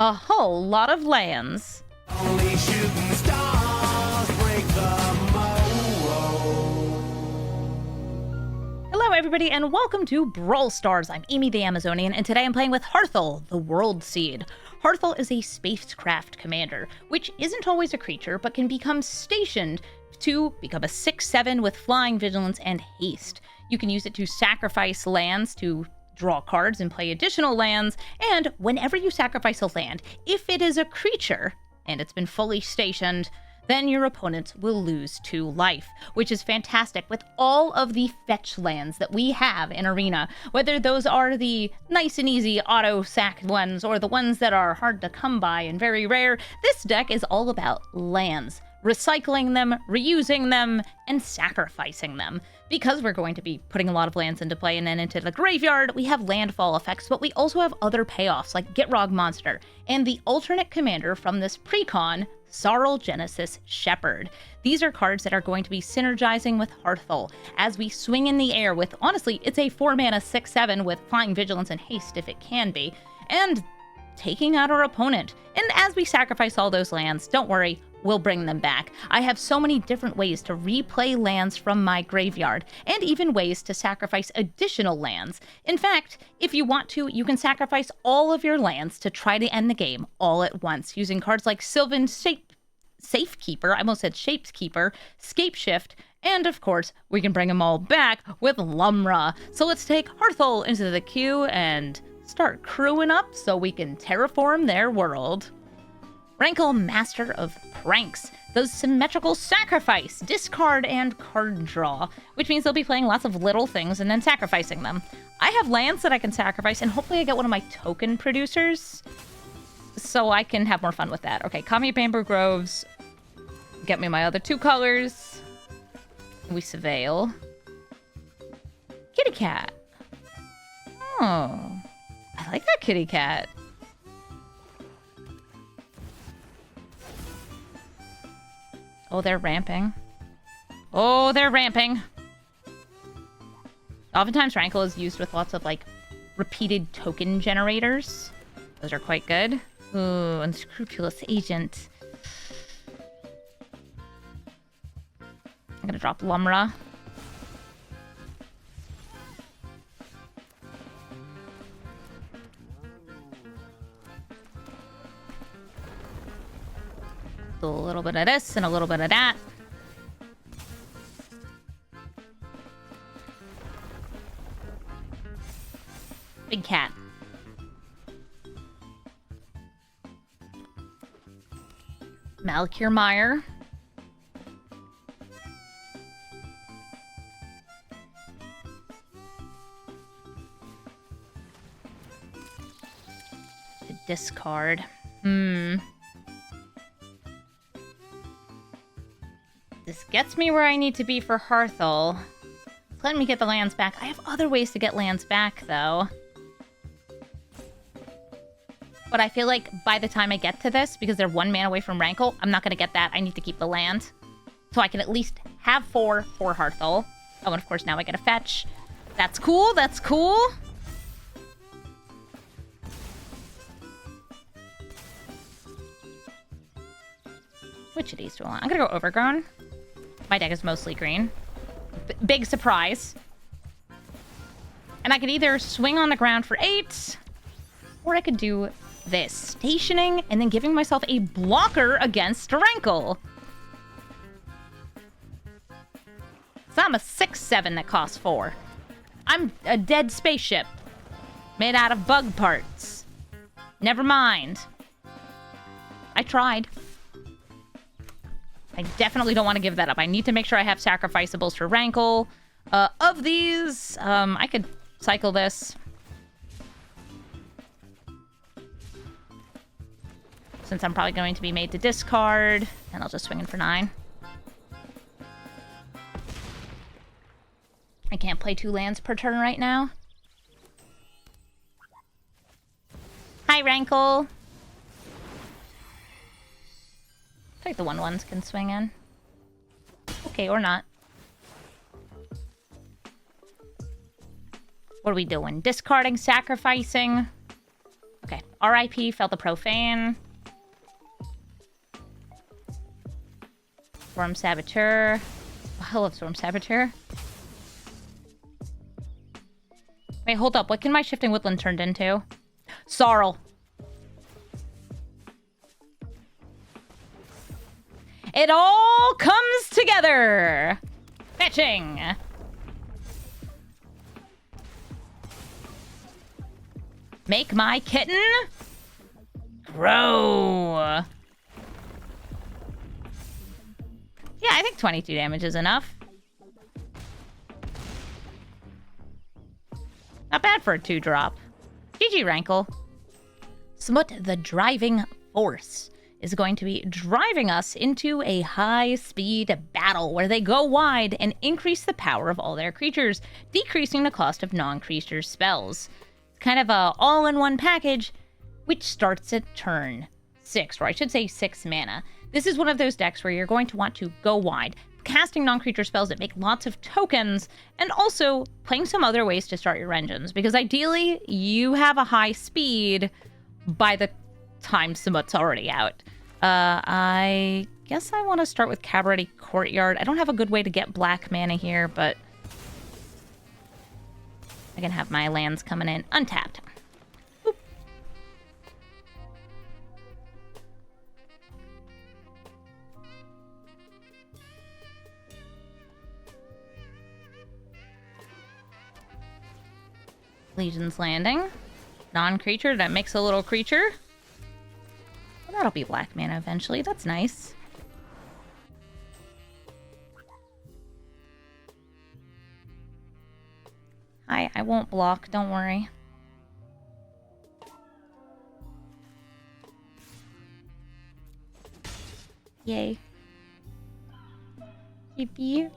A whole lot of lands. Only shooting stars break the mold. Hello everybody and welcome to Brawl Stars. I'm Amy the Amazonian and today I'm playing with Hearthhull, the Worldseed. Hearthhull is a spacecraft commander, which isn't always a creature but can become stationed to become a 6/7 with flying, vigilance, and haste. You can use it to sacrifice lands to draw cards and play additional lands, and whenever you sacrifice a land, if it is a creature and it's been fully stationed, then your opponent will lose 2 life, which is fantastic with all of the fetch lands that we have in Arena, whether those are the nice and easy auto-sack ones or the ones that are hard to come by and very rare. This deck is all about lands, recycling them, reusing them, and sacrificing them. Because we're going to be putting a lot of lands into play and then into the graveyard, we have landfall effects, but we also have other payoffs like Gitrog Monster, and the alternate commander from this precon, Genesis Shepherd. These are cards that are going to be synergizing with Hearthhull as we swing in the air with, honestly, it's a 4-mana 6/7 with flying, vigilance, and haste if it can be, and taking out our opponent. And as we sacrifice all those lands, don't worry, we'll bring them back. I have so many different ways to replay lands from my graveyard, and even ways to sacrifice additional lands. In fact, if you want to, you can sacrifice all of your lands to try to end the game all at once, using cards like Sylvan Safekeeper, I almost said Shapeskeeper, Scapeshift, and of course, we can bring them all back with Lumra. So let's take Hearthhull into the queue and start crewing up so we can terraform their world. Rankle, Master of Pranks, does symmetrical sacrifice, discard, and card draw, which means they'll be playing lots of little things and then sacrificing them. I have lands that I can sacrifice, and hopefully I get one of my token producers so I can have more fun with that. Okay, Kami Bamboo Groves, get me my other 2 colors. We surveil. Kitty cat. Oh, I like that kitty cat. Oh, they're ramping. Oh, they're ramping. Oftentimes, Rankle is used with lots of, like, repeated token generators. Those are quite good. Ooh, unscrupulous agent. I'm gonna drop Lumra. A little bit of this and a little bit of that. Big cat. Malkir. To discard. This gets me where I need to be for Hearthhull. Let me get the lands back. I have other ways to get lands back, though. But I feel like by the time I get to this, because they're 1 mana away from Rankle, I'm not going to get that. I need to keep the land. So I can at least have 4 for Hearthhull. Oh, and of course now I get a fetch. That's cool, that's cool. Which of these do I want? I'm going to go Overgrown. My deck is mostly green. Big surprise. And I could either swing on the ground for 8, or I could do this. Stationing, and then giving myself a blocker against Rankle. So I'm a 6/7 that costs 4. I'm a dead spaceship. Made out of bug parts. Never mind. I tried. I definitely don't want to give that up. I need to make sure I have sacrificeables for Rankle. Of these, I could cycle this. Since I'm probably going to be made to discard, and I'll just swing in for 9. I can't play 2 lands per turn right now. Hi, Rankle. I think the 1/1s can swing in. Okay, or not. What are we doing? Discarding, sacrificing. Okay. R.I.P. Felt the Profane. Storm Saboteur. Oh, I love Storm Saboteur. Wait, hold up. What can my Shifting Woodland turned into? Sorrel. It all comes together. Fetching. Make my kitten grow. Yeah, I think 22 damage is enough. Not bad for a 2-drop. GG, Rankle. Samut, the driving force, is going to be driving us into a high-speed battle where they go wide and increase the power of all their creatures, decreasing the cost of non-creature spells. It's kind of a all-in-one package, which starts at turn 6, or I should say 6 mana. This is one of those decks where you're going to want to go wide, casting non-creature spells that make lots of tokens, and also playing some other ways to start your engines, because ideally, you have a high speed by the time Samut's already out. I guess I want to start with Cabaret Courtyard. I don't have a good way to get black mana here, but I can have my lands coming in untapped. Boop. Legion's Landing. Non-creature that makes a little creature. Well, that'll be black mana eventually. That's nice. I won't block. Don't worry. Yay. Yippee.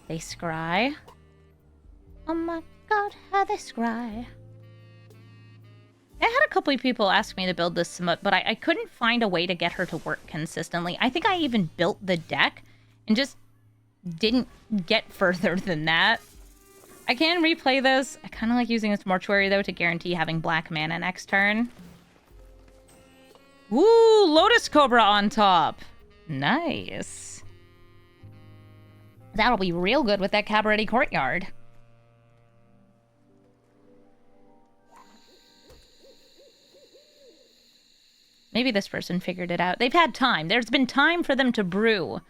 They scry. Oh my god, how they scry. I had a couple of people ask me to build this Samut, but I couldn't find a way to get her to work consistently. I think I even built the deck and just didn't get further than that. I can replay this. I kind of like using this Mortuary, though, to guarantee having black mana next turn. Ooh, Lotus Cobra on top. Nice. That'll be real good with that Cabaret Courtyard. Maybe this person figured it out. They've had time. There's been time for them to brew,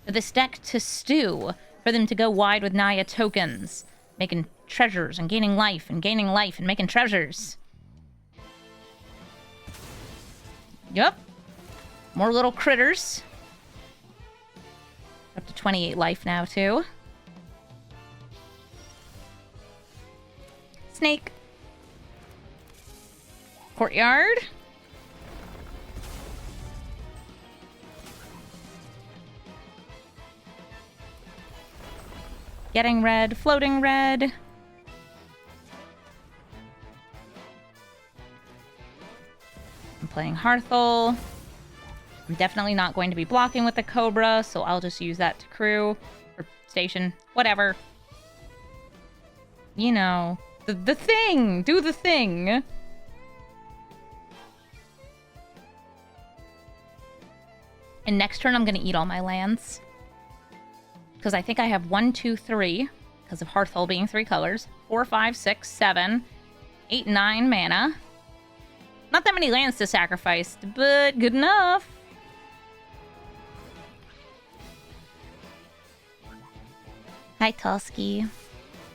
for this deck to stew, for them to go wide with Naya tokens, making treasures and gaining life and making treasures. Yup. More little critters. Up to 28 life now, too. Snake. Courtyard. Getting red, floating red. I'm playing Hearthhull. I'm definitely not going to be blocking with the Cobra, so I'll just use that to crew or station, whatever. You know, the thing. Do the thing. And next turn, I'm going to eat all my lands. Because I think I have 1, 2, 3, because of Hearthhull being 3 colors. 4, 5, 6, 7, 8, 9 mana. Not that many lands to sacrifice, but good enough. Hi, Toski.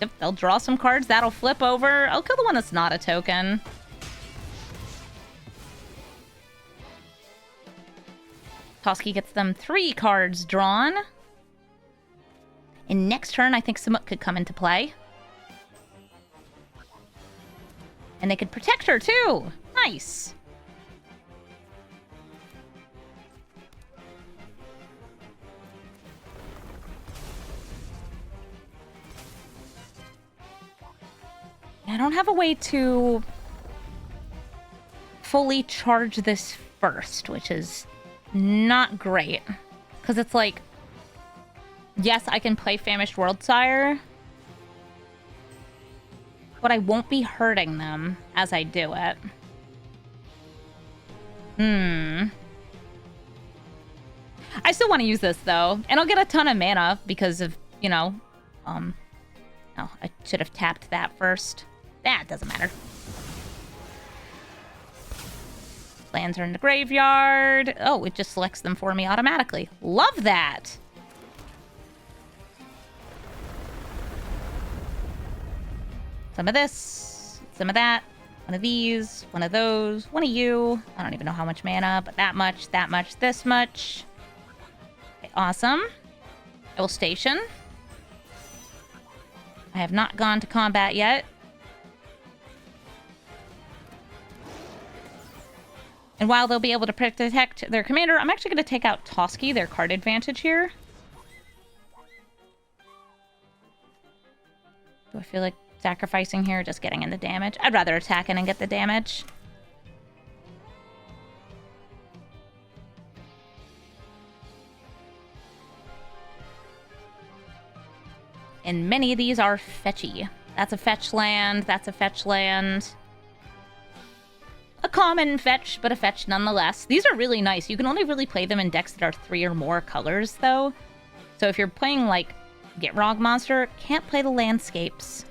Yep, they'll draw some cards. That'll flip over. I'll kill the one that's not a token. Toski gets them 3 cards drawn. And next turn, I think Samut could come into play. And they could protect her, too. Nice. I don't have a way to fully charge this first, which is not great. Because it's like Yes, I can play Famished Worldsire, but I won't be hurting them as I do it. I still want to use this, though. And I'll get a ton of mana because of, you know, oh, I should have tapped that first. That doesn't matter. Lands are in the graveyard. Oh, it just selects them for me automatically. Love that! Some of this, some of that, one of these, one of those, one of you. I don't even know how much mana, but that much, this much. Okay, awesome. I will station. I have not gone to combat yet. And while they'll be able to protect their commander, I'm actually going to take out Toski, their card advantage here. Do I feel like sacrificing here, just getting in the damage? I'd rather attack in and get the damage. And many of these are fetchy. That's a fetch land, that's a fetch land. A common fetch, but a fetch nonetheless. These are really nice. You can only really play them in decks that are 3 or more colors, though. So if you're playing, like, Gitrog monster, can't play the landscapes.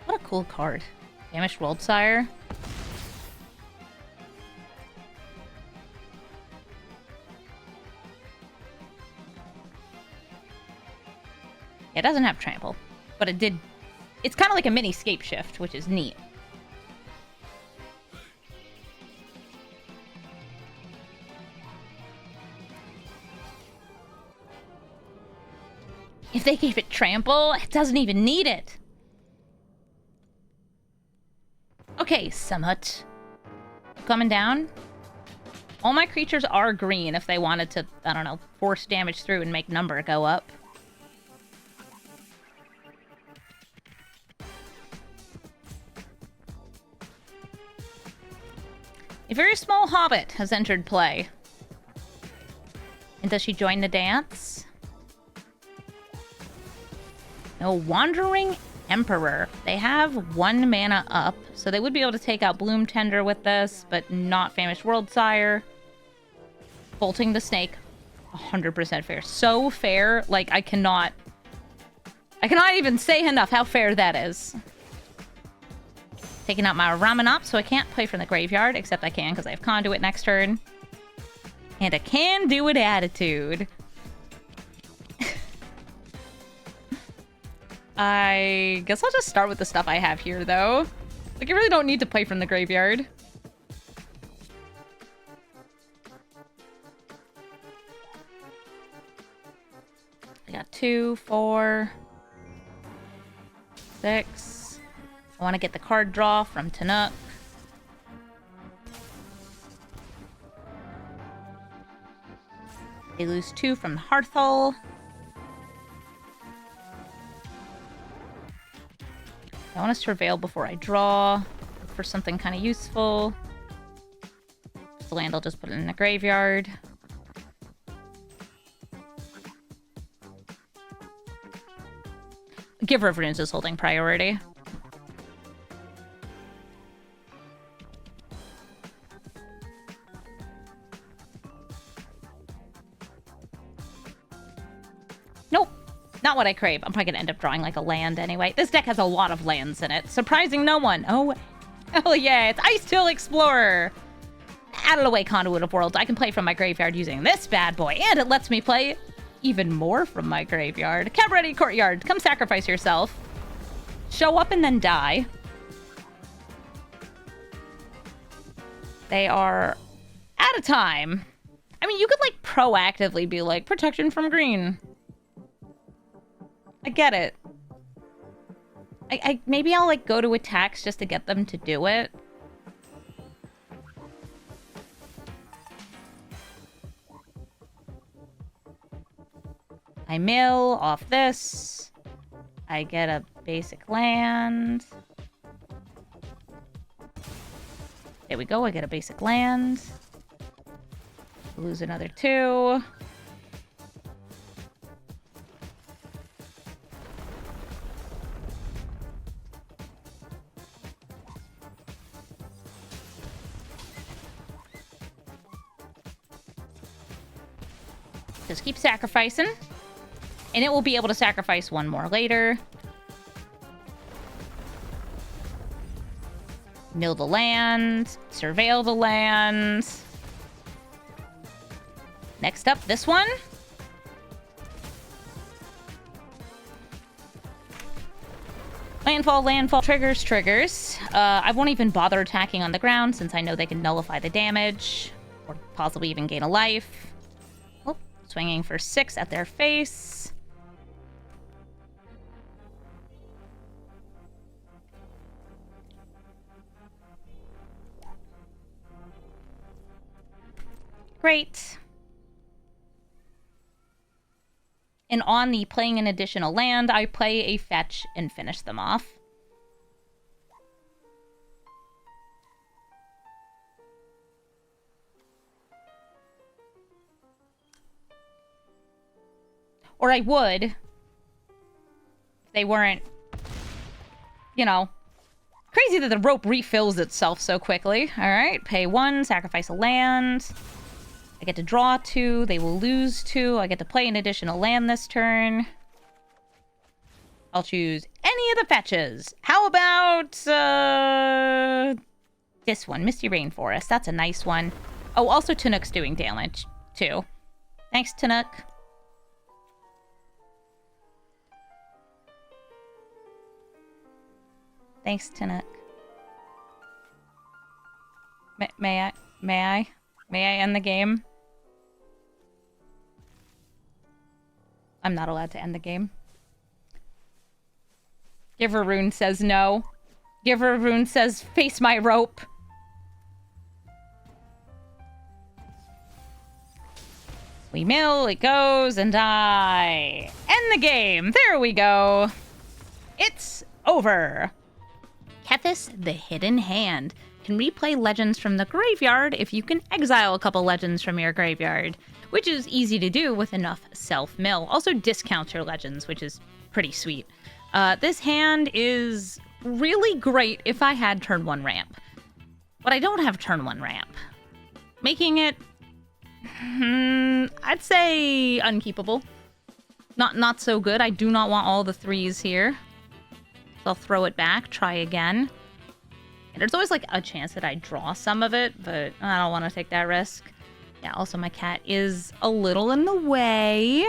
What a cool card. Famished Worldsire. It doesn't have trample, but it did. It's kind of like a mini scape shift, which is neat. If they gave it trample, it doesn't even need it. Okay, Samut. Coming down. All my creatures are green if they wanted to, I don't know, force damage through and make number go up. A very small hobbit has entered play. And does she join the dance? No, Wandering Emperor. They have 1 mana up, so they would be able to take out Bloom Tender with this, but not Famished Worldsire. Bolting the Snake. 100% fair. So fair, like, I cannot even say enough how fair that is. Taking out my Ramanop, so I can't play from the graveyard, except I can because I have Conduit next turn. And a can-do-it attitude. I guess I'll just start with the stuff I have here, though. Like, I really don't need to play from the graveyard. I got 2, 4, 6... I want to get the card draw from Tanuk. They lose 2 from Hearthhull. I want to Surveil before I draw. Look for something kind of useful. If the land, I'll just put it in the graveyard. Giver of Runes is holding priority. Nope. Not what I crave. I'm probably going to end up drawing like a land anyway. This deck has a lot of lands in it. Surprising no one. Oh, hell yeah. It's Ice-Till Explorer. Added away Conduit of Worlds. I can play from my graveyard using this bad boy. And it lets me play even more from my graveyard. Cabaret Courtyard. Come sacrifice yourself. Show up and then die. They are out of time. I mean, you could like proactively be like, protection from green. I get it. Maybe I'll like go to attacks just to get them to do it. I mill off this. I get a Basic land. There we go, I get a basic land. Lose another 2. Just keep sacrificing. And it will be able to sacrifice 1 more later. Mill the land. Surveil the land. Next up, this one. Landfall, triggers. I won't even bother attacking on the ground since I know they can nullify the damage. Or possibly even gain a life. Oh, swinging for 6 at their face. Great. And on the playing an additional land, I play a fetch and finish them off. Or I would, if they weren't, you know, crazy that the rope refills itself so quickly. All right, pay 1, sacrifice a land. I get to draw 2, they will lose 2. I get to play an additional land this turn. I'll choose any of the fetches. How about this one, Misty Rainforest. That's a nice one. Oh, also Tanook's doing damage too. Thanks, Tanook. Thanks, Tanook. May I end the game? I'm not allowed to end the game. Giverroon says no. Giverroon says face my rope. We mill, it goes, and I end the game. There we go. It's over. Kethis, the Hidden Hand, can replay legends from the graveyard if you can exile a couple legends from your graveyard, which is easy to do with enough self-mill. Also discount your legends, which is pretty sweet. This hand is really great if I had turn 1 ramp. But I don't have turn 1 ramp. Making it, I'd say unkeepable. Not so good. I do not want all the 3s here. So I'll throw it back, try again. And there's always like a chance that I draw some of it, but I don't want to take that risk. Yeah, also my cat is a little in the way.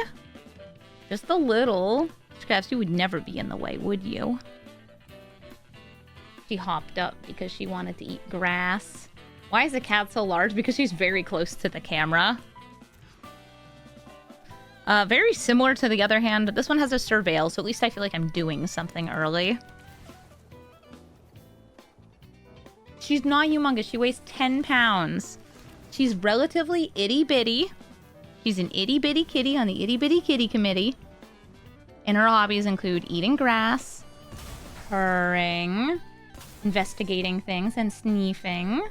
Just a little. Scraps, you would never be in the way, would you? She hopped up because she wanted to eat grass. Why is the cat so large? Because she's very close to the camera. Very similar to the other hand, but this one has a surveil, so at least I feel like I'm doing something early. She's not humongous. She weighs 10 pounds. She's relatively itty-bitty. She's an itty-bitty kitty on the itty-bitty kitty committee. And her hobbies include eating grass, purring, investigating things, and sniffing.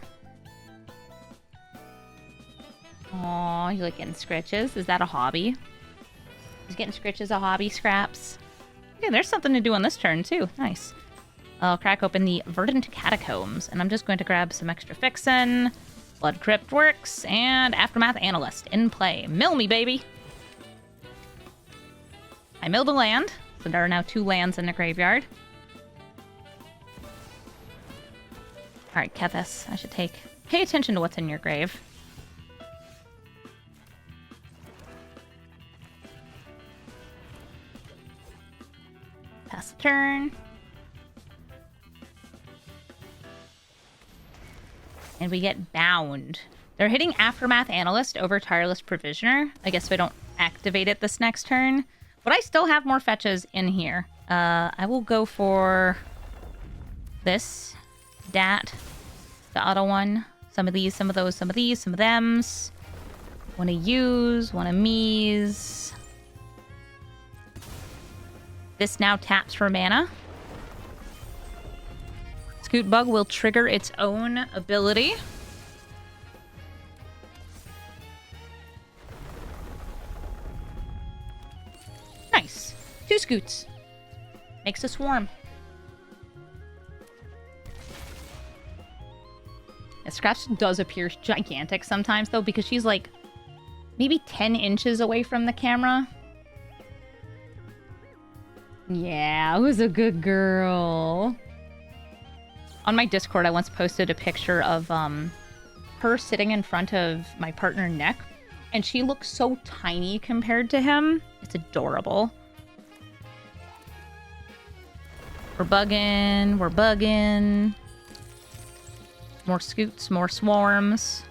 Aw, you like getting scritches? Is that a hobby? Is getting scritches a hobby, Scraps? Okay, there's something to do on this turn, too. Nice. I'll crack open the Verdant Catacombs, and I'm just going to grab some extra fixin'. Blood Crypt works, and Aftermath Analyst in play. Mill me, baby! I milled a land, so there are now 2 lands in the graveyard. Alright, Kethis, I should pay attention to what's in your grave. Pass the turn. And we get Bound. They're hitting Aftermath Analyst over Tireless Provisioner. I guess if I don't activate it this next turn. But I still have more fetches in here. I will go for this. Dat. The auto one. Some of these, some of those, some of these, some of thems. Want to use, want to me's. This now taps for mana. Scoot Bug will trigger its own ability. Nice. 2 scoots. Makes a swarm. Yeah, Scraps does appear gigantic sometimes, though, because she's like maybe 10 inches away from the camera. Yeah, who's a good girl? On my Discord, I once posted a picture of her sitting in front of my partner, Nick, and she looks so tiny compared to him. It's adorable. We're bugging. We're bugging. More scoots, more swarms.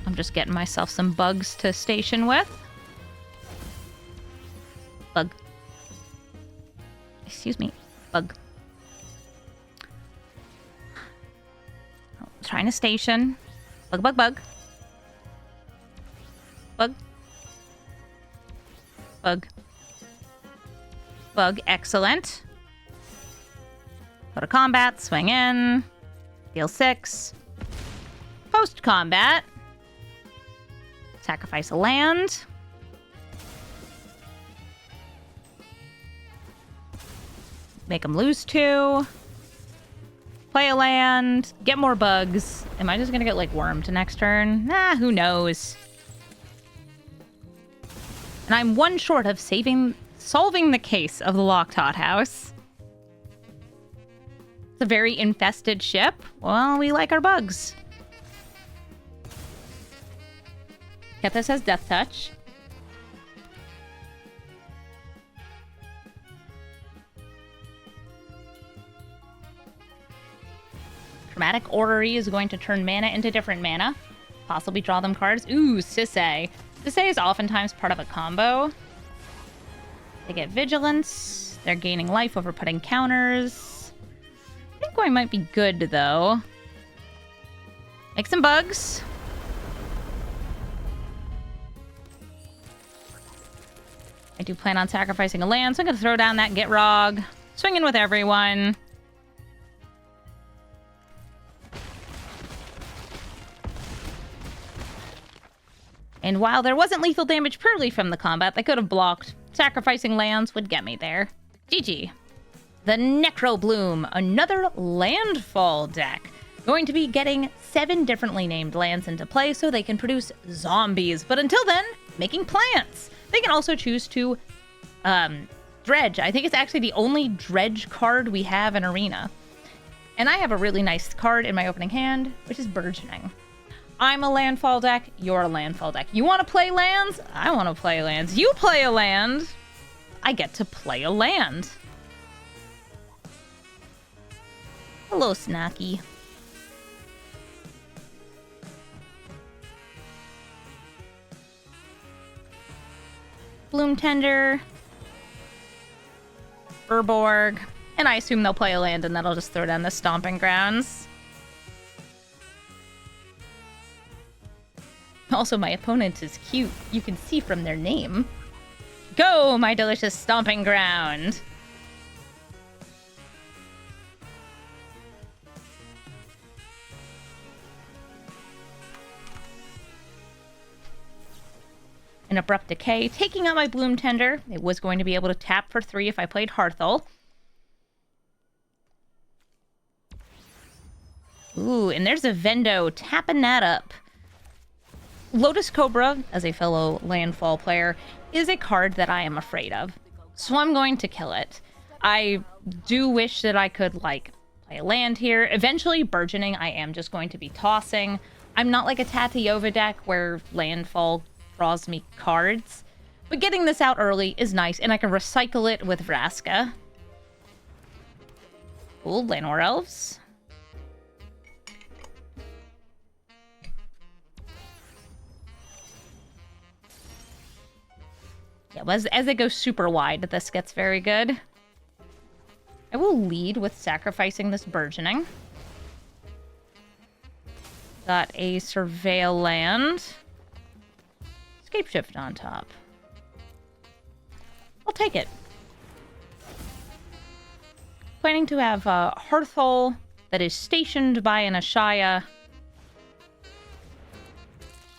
I'm just getting myself some bugs to station with. Bug. Excuse me. Bug. Oh, trying to station. Bug, bug, bug. Bug. Bug. Bug. Excellent. Go to combat. Swing in. Deal 6. Post-combat. Sacrifice a land. Make them lose 2. Play a land. Get more bugs. Am I just gonna get, like, wormed next turn? Nah, who knows? And I'm 1 short of solving the case of the locked hothouse. It's a very infested ship. Well, we like our bugs. Kethis has Death Touch. Chromatic Orrery is going to turn mana into different mana. Possibly draw them cards. Ooh, Sisay. Sisay is oftentimes part of a combo. They get Vigilance. They're gaining life over putting counters. I think I might be good, though. Make some bugs. I do plan on sacrificing a land, so I'm going to throw down that Gitrog. Swinging with everyone. And while there wasn't lethal damage purely from the combat, they could have blocked. Sacrificing lands would get me there. GG. The Necrobloom, another Landfall deck. Going to be getting 7 differently named lands into play so they can produce zombies. But until then, making plants. They can also choose to dredge. I think it's actually the only dredge card we have in Arena. And I have a really nice card in my opening hand, which is Burgeoning. I'm a landfall deck, you're a landfall deck. You want to play lands? I want to play lands. You play a land, I get to play a land. Hello, Snacky. Bloom Tender. Urborg. And I assume they'll play a land and then I'll just throw down the Stomping Grounds. Also, my opponent is cute. You can see from their name. Go, my delicious Stomping Ground! An Abrupt Decay, taking out my Bloom Tender. It was going to be able to tap for 3 if I played Hearthhull. Ooh, and there's a Vendo, tapping that up. Lotus Cobra, as a fellow Landfall player, is a card that I am afraid of. So I'm going to kill it. I do wish that I could, like, play a land here. Eventually, Burgeoning, I am just going to be tossing. I'm not like a Tatiova deck where Landfall draws me cards. But getting this out early is nice, and I can recycle it with Vraska. Cool, Llanowar Elves. Yeah, as they go super wide, this gets very good. I will lead with sacrificing this Burgeoning. Got a Surveil land. Scapeshift on top. I'll take it. Planning to have Hearthhull that is stationed by an Ashaya.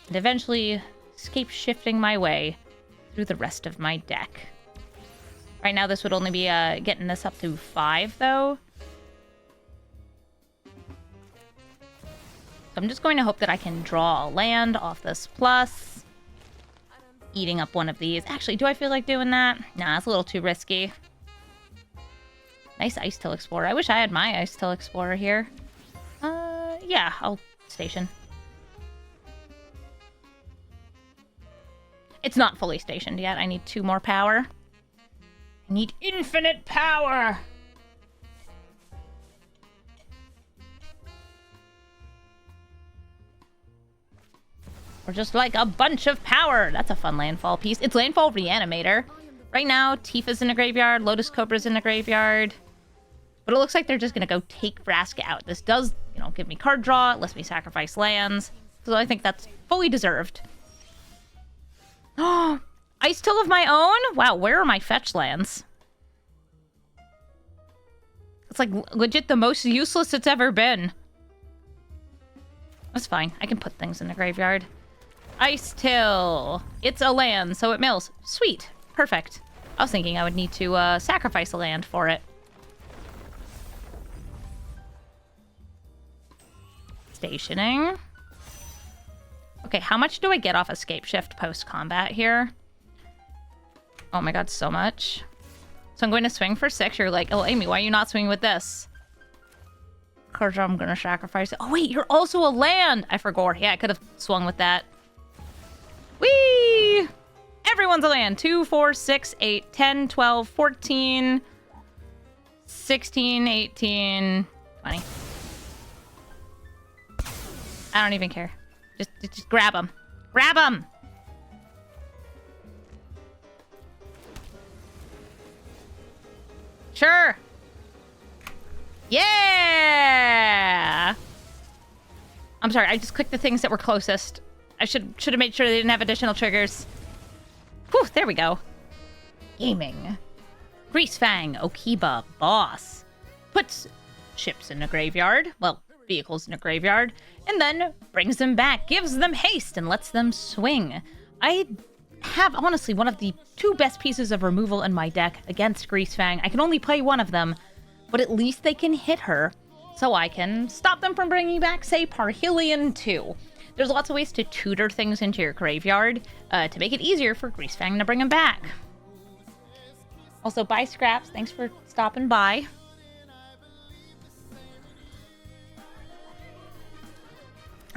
And eventually scape-shifting my way through the rest of my deck. Right now, this would only be getting this up to 5, though. So I'm just going to hope that I can draw a land off this plus. Eating up one of these. Actually, do I feel like doing that? Nah, it's a little too risky. Nice Ice Till Explorer. I wish I had my Ice Till Explorer here. Yeah, I'll station. It's not fully stationed yet. I need 2 more power. I need infinite power! Or just like a bunch of power. That's a fun Landfall piece. It's Landfall Reanimator. Right now, Tifa's in the graveyard. Lotus Cobra's in the graveyard. But it looks like they're just going to go take Vraska out. This does, you know, give me card draw. It lets me sacrifice lands. So I think that's fully deserved. Oh, Ice Till of my own? Wow, where are my fetch lands? It's like legit the most useless it's ever been. That's fine. I can put things in the graveyard. Ice Till. It's a land, so it mills. Sweet. Perfect. I was thinking I would need to sacrifice a land for it. Stationing. Okay, how much do I get off Escape Shift post-combat here? Oh my god, so much. So I'm going to swing for 6. You're like, oh, Amy, why are you not swinging with this? Because I'm going to sacrifice it. Oh, wait, you're also a land! I forgot. Yeah, I could have swung with that. Whee! Everyone's a land. 2, 4, 6, 8, 10, 12, 14, 16, 18, 20. I don't even care. Just grab them. Grab them! Sure! Yeah! I'm sorry, I just clicked the things that were closest. I should have made sure they didn't have additional triggers. Whew, there we go. Gaming. Greasefang, Okiba, Boss. Puts ships in the graveyard. Well, vehicles in the graveyard. And then brings them back, gives them haste, and lets them swing. I have, honestly, one of the 2 best pieces of removal in my deck against Greasefang. I can only play one of them, but at least they can hit her, so I can stop them from bringing back, say, Parhelion 2. There's lots of ways to tutor things into your graveyard to make it easier for Greasefang to bring them back. Also, bye, Scraps. Thanks for stopping by.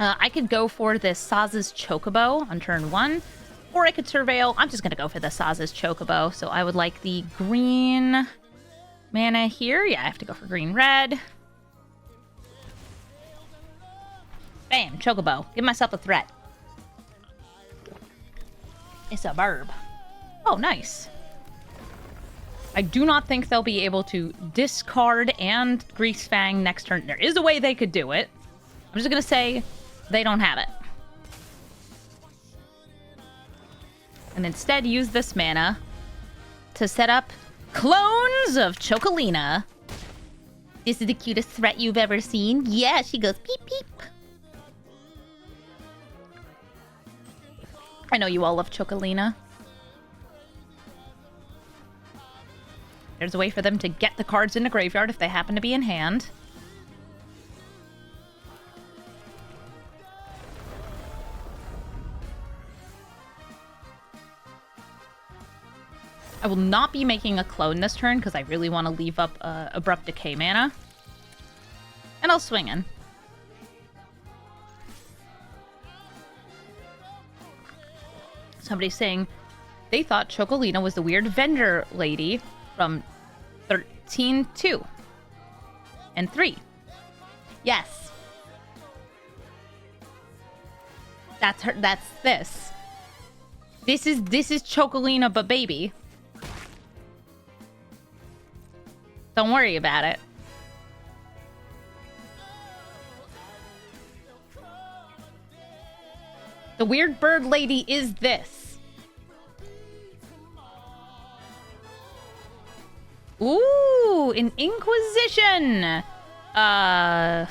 I could go for this Saz's Chocobo on turn 1, or I could Surveil. I'm just going to go for the Saz's Chocobo, so I would like the green mana here. Yeah, I have to go for green-red. Bam, Chocobo. Give myself a threat. It's a burb. Oh, nice. I do not think they'll be able to discard and Greasefang next turn. There is a way they could do it. I'm just going to say they don't have it. And instead use this mana to set up clones of Chocolina. This is the cutest threat you've ever seen. Yeah, she goes peep peep. I know you all love Chocolina. There's a way for them to get the cards in the graveyard if they happen to be in hand. I will not be making a clone this turn because I really want to leave up Abrupt Decay mana. And I'll swing in. Somebody's saying they thought Chocolina was the weird vendor lady from 13-2 and 3. Yes. That's her. That's this. This is Chocolina, but baby. Don't worry about it. The weird bird lady is this. Ooh, an Inquisition! I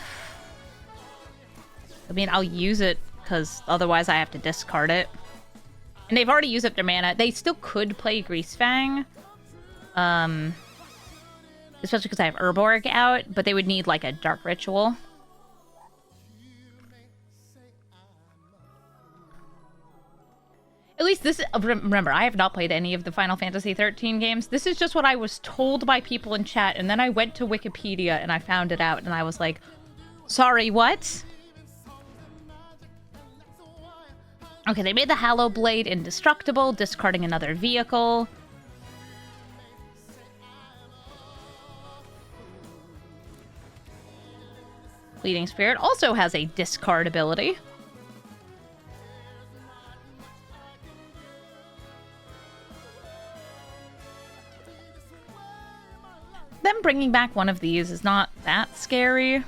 mean, I'll use it, because otherwise I have to discard it. And they've already used up their mana. They still could play Greasefang. Especially because I have Urborg out, but they would need, like, a Dark Ritual. At least this... Remember, I have not played any of the Final Fantasy 13 games. This is just what I was told by people in chat, and then I went to Wikipedia and I found it out, and I was like, sorry, what? Okay, they made the Hallow Blade indestructible, discarding another vehicle. Fleeting Spirit also has a discard ability. Them bringing back one of these is not that scary.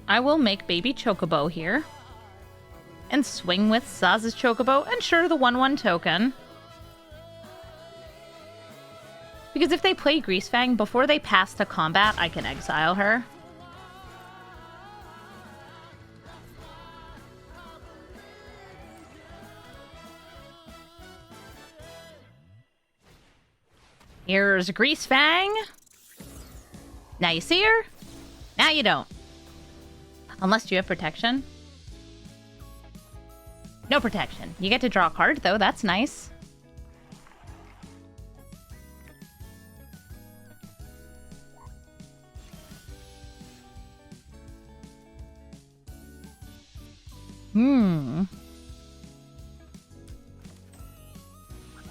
I will make baby Chocobo here. And swing with Zaz's Chocobo, and sure, the 1/1 token. Because if they play Greasefang, before they pass to combat, I can exile her. Here's Greasefang. Now you see her? Now you don't. Unless you have protection. No protection. You get to draw a card, though. That's nice.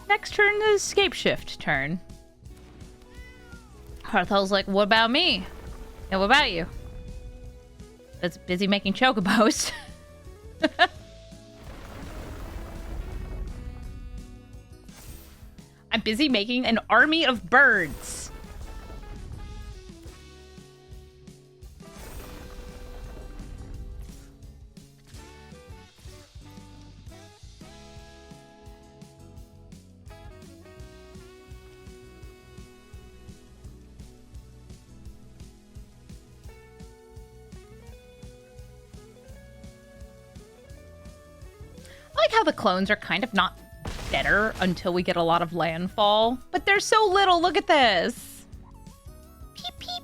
Next turn is Scapeshift turn. Hearthhull's like, what about me? And what about you? It's busy making chocobos. I'm busy making an army of birds. I like how the clones are kind of not better until we get a lot of landfall. But they're so little. Look at this. Peep, peep.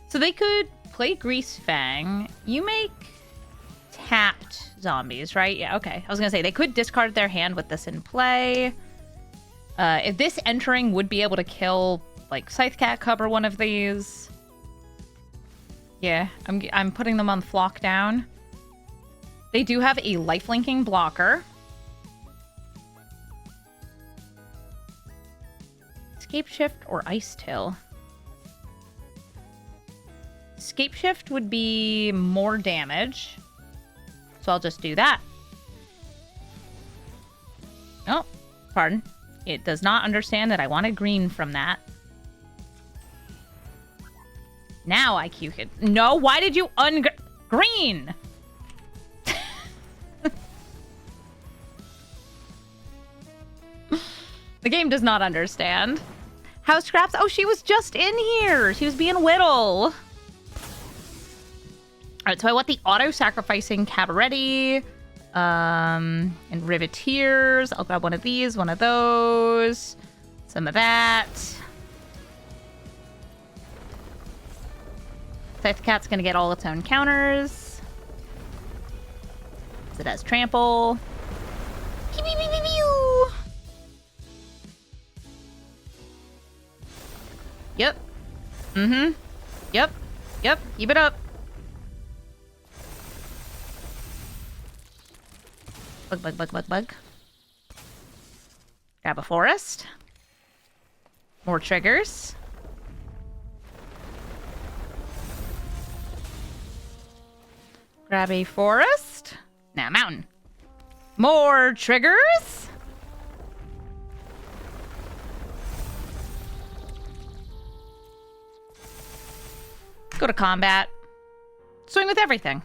So they could play Greasefang. You make tapped zombies, right? Yeah, okay. I was going to say, they could discard their hand with this in play. If this entering would be able to kill, like, Scythecat cover one of these. Yeah, I'm putting them on Flock down. They do have a lifelinking blocker. Scapeshift or Ice Tail? Scapeshift would be more damage. So I'll just do that. Oh, pardon. It does not understand that I wanted green from that. Now IQ could... No, why did you green? The game does not understand. House Scraps? Oh, she was just in here. She was being whittle. Alright, so I want the auto-sacrificing Cabaretti. And Riveteers. I'll grab one of these, one of those. Some of that. Scythecat's gonna get all its own counters. It has trample. Pew, pew, pew, pew, pew. Yep. Mm-hmm. Yep. Yep. Keep it up. Bug, bug, bug, bug, bug. Grab a forest. More triggers. Grab a forest. Now mountain. More triggers. Go to combat. swing with everything.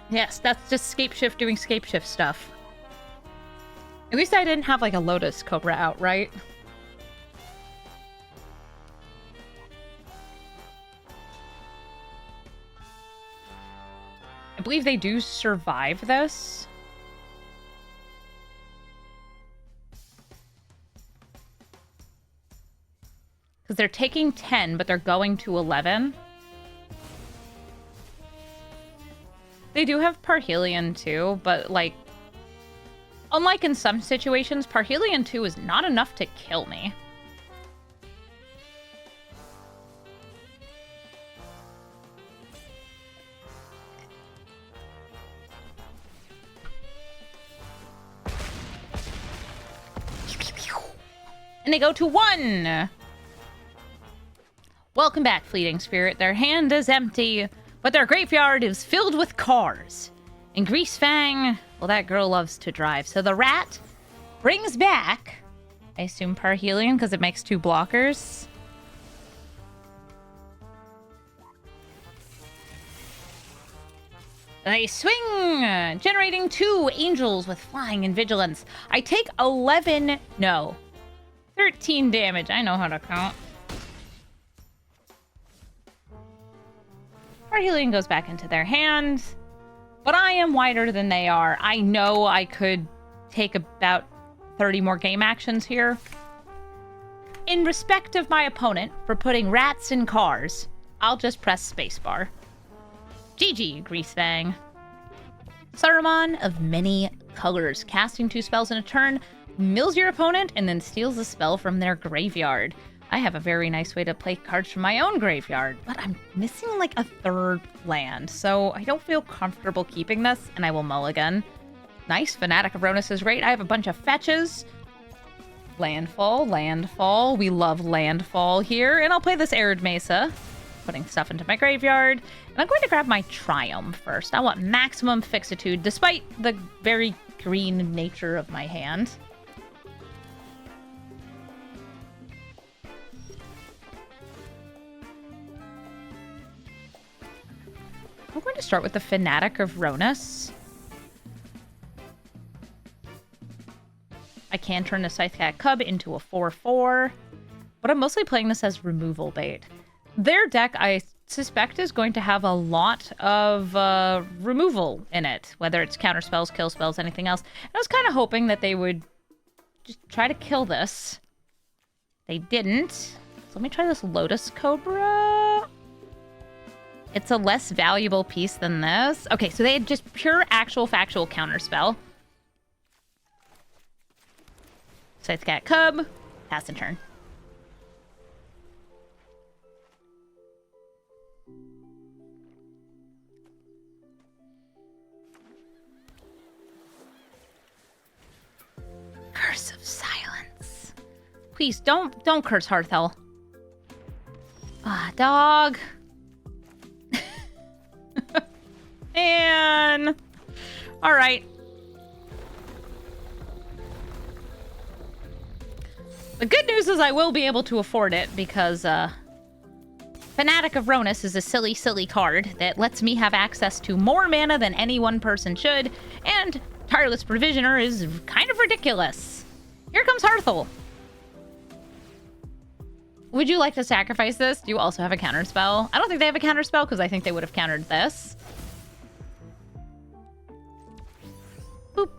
Yes, that's just Scapeshift doing Scapeshift stuff. At least I didn't have like a Lotus Cobra out, right? I believe they do survive this. Because they're taking 10, but they're going to 11. They do have Parhelion too, but like, unlike in some situations, Parhelion 2 is not enough to kill me. And they go to 1! Welcome back, Fleeting Spirit. Their hand is empty, but their graveyard is filled with cars. And Greasefang, well, that girl loves to drive. So the rat brings back, I assume, Parhelion, because it makes 2 blockers. They swing, generating 2 angels with flying and vigilance. I take 11, no, 13 damage. I know how to count. Parhelion goes back into their hand, but I am wider than they are. I know I could take about 30 more game actions here. In respect of my opponent for putting rats in cars, I'll just press spacebar. GG, Greasefang. Saruman of many colors, casting 2 spells in a turn, mills your opponent and then steals a spell from their graveyard. I have a very nice way to play cards from my own graveyard, but I'm missing like a 3rd land, so I don't feel comfortable keeping this, and I will mulligan. Nice, Fanatic of Ronus is great. I have a bunch of fetches. Landfall. We love Landfall here, and I'll play this Arid Mesa, putting stuff into my graveyard, and I'm going to grab my Triumph first. I want maximum fixitude, despite the very green nature of my hand. I'm going to start with the Fanatic of Ronus. I can turn the Scythecat Cub into a 4/4, but I'm mostly playing this as removal bait. Their deck, I suspect, is going to have a lot of removal in it, whether it's counterspells, kill spells, anything else. And I was kind of hoping that they would just try to kill this. They didn't. So let me try this Lotus Cobra. It's a less valuable piece than this. Okay, so they had just pure actual factual counterspell. Scythecat Cub, pass the turn. Curse of Silence. Please don't curse Hearthhull. Ah, dog. Man. All right. The good news is I will be able to afford it because Fanatic of Ronus is a silly, silly card that lets me have access to more mana than any one person should, and Tireless Provisioner is kind of ridiculous. Here comes Hearthhull. Would you like to sacrifice this? Do you also have a counterspell? I don't think they have a counterspell because I think they would have countered this. Boop.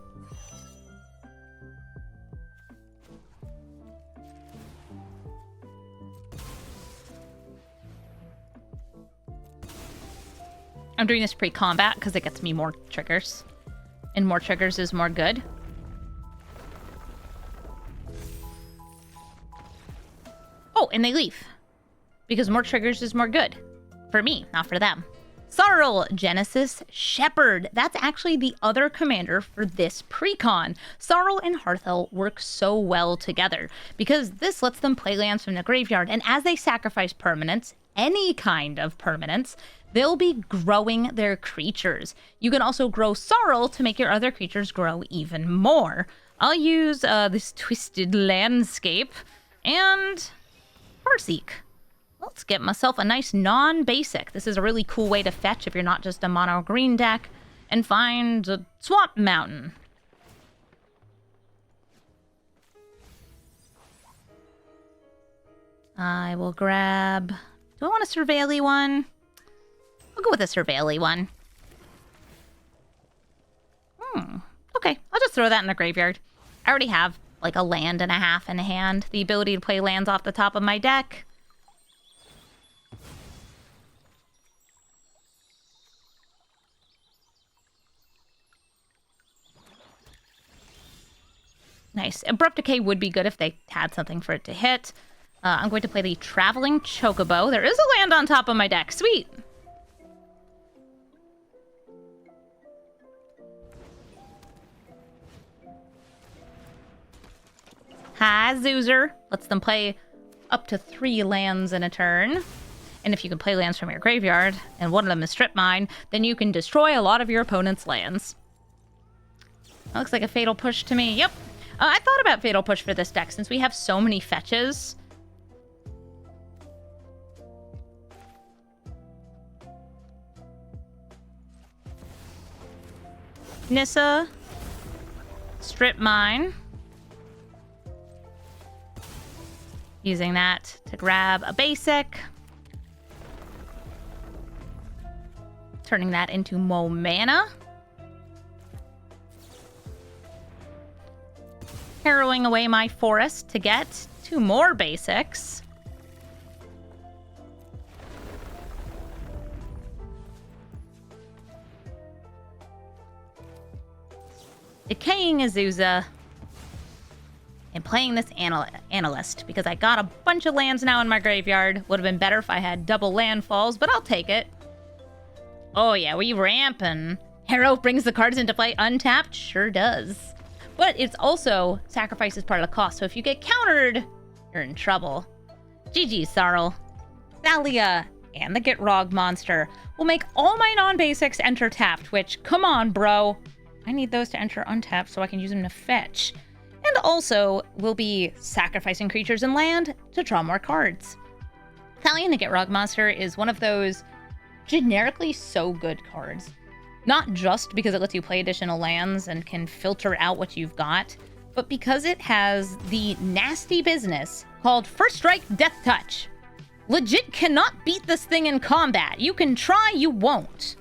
I'm doing this pre-combat because it gets me more triggers. And more triggers is more good. Oh, and they leave. Because more triggers is more good. For me, not for them. Sorrel, Genesis, Shepherd. That's actually the other commander for this precon. Sorrel and Hearthhull work so well together because this lets them play lands from the graveyard, and as they sacrifice permanents, any kind of permanents, they'll be growing their creatures. You can also grow Sorrel to make your other creatures grow even more. I'll use this Twisted Landscape and Farseek. let's get myself a nice non-basic. This is a really cool way to fetch if you're not just a mono green deck, and find a Swamp Mountain. I will grab... Do I want a Surveil-y one? I'll go with a Surveil-y one. Okay, I'll just throw that in the graveyard. I already have, like, a land and a half in hand. The ability to play lands off the top of my deck. Nice. Abrupt Decay would be good if they had something for it to hit. I'm going to play the Traveling Chocobo. There is a land on top of my deck. Sweet! Hi, Zoozer. Lets them play up to 3 lands in a turn. And if you can play lands from your graveyard, and one of them is Strip Mine, then you can destroy a lot of your opponent's lands. That looks like a Fatal Push to me. Yep. I thought about Fatal Push for this deck, since we have so many fetches. Nissa. Strip Mine. Using that to grab a basic. Turning that into more mana. Harrowing away my forest to get 2 more basics. Decaying Azusa. And playing this Analyst, because I got a bunch of lands now in my graveyard. Would have been better if I had double Landfalls, but I'll take it. Oh yeah, we rampin'. Harrow brings the cards into play untapped? Sure does. But it's also sacrifices part of the cost, so if you get countered, you're in trouble. GG, Sarl. Thalia and the Gitrog monster will make all my non-basics enter tapped, which, come on, bro. I need those to enter untapped so I can use them to fetch. And also, we'll be sacrificing creatures and land to draw more cards. Thalia and the Gitrog monster is one of those generically so good cards. Not just because it lets you play additional lands and can filter out what you've got, but because it has the nasty business called First Strike Death Touch. Legit cannot beat this thing in combat. You can try, you won't.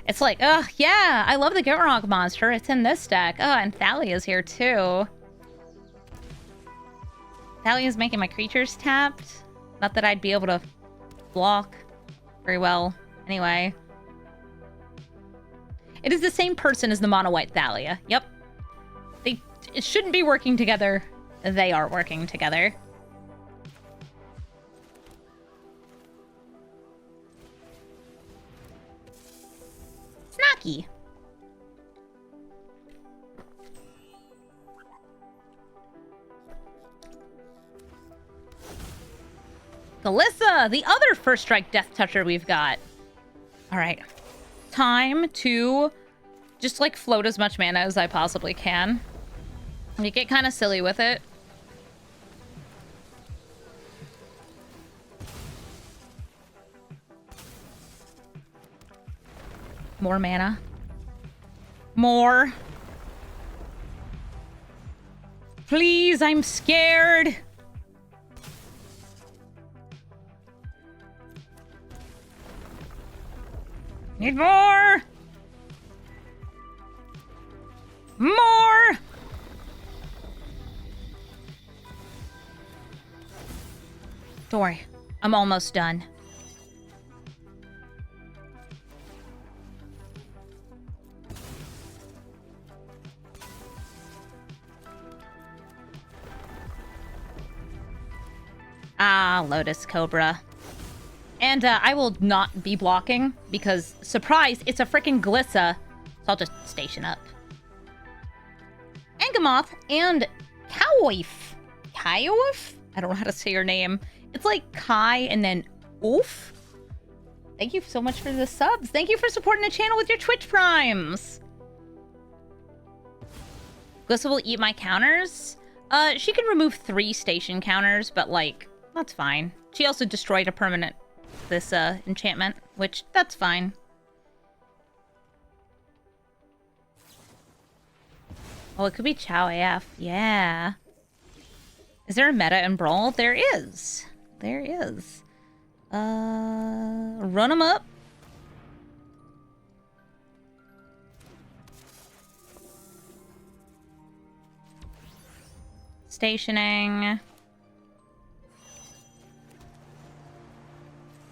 It's like, yeah, I love the Gitrog monster. It's in this deck. And Thalia's here too. Thalia's making my creatures tapped. Not that I'd be able to block very well. Anyway. It is the same person as the mono-white Thalia. Yep. It shouldn't be working together. They are working together. Snacky. Kalissa, the other First Strike Death Toucher we've got. All right. Time to just, like, float as much mana as I possibly can. You get kind of silly with it. More mana. More. Please, I'm scared. Need more. More. Don't worry. I'm almost done. Ah, Lotus Cobra. And I will not be blocking because, surprise, it's a freaking Glissa. So I'll just station up. Angamoth and Cowoif. Cowoif? I don't know how to say your name. It's like Kai and then Oof. Thank you so much for the subs. Thank you for supporting the channel with your Twitch primes. Glissa will eat my counters. She can remove 3 station counters, but, like, That's fine. She also destroyed a permanent, this enchantment, which, that's fine. Oh, it could be Chow AF. Yeah. Is there a meta in Brawl? There is. There is. Run them up. Stationing.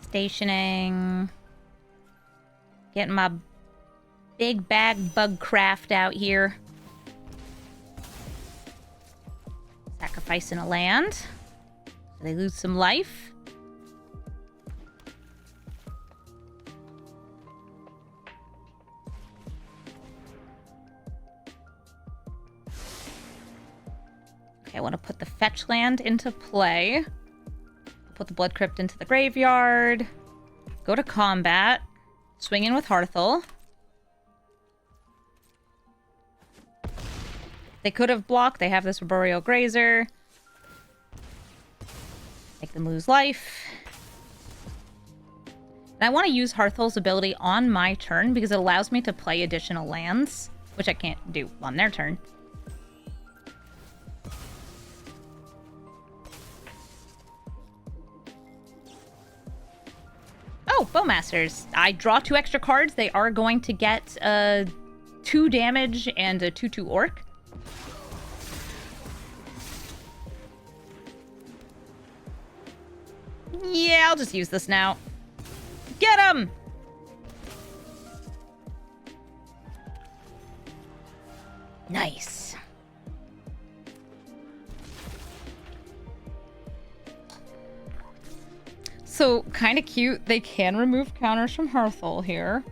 Stationing. Getting my big bag bug craft out here. Sacrificing a land. So they lose some life. Okay, I want to put the fetch land into play. Put the Blood Crypt into the graveyard. Go to combat. Swing in with Hearthhull. They could have blocked. They have this Arboreal Grazer. Make them lose life. And I want to use Hearthhull's ability on my turn because it allows me to play additional lands, which I can't do on their turn. Oh, Bowmasters. I draw 2 extra cards. They are going to get 2 damage and a 2/2 Orc. Yeah, I'll just use this now. Get him! Nice. So, kind of cute. They can remove counters from Hearthhull here.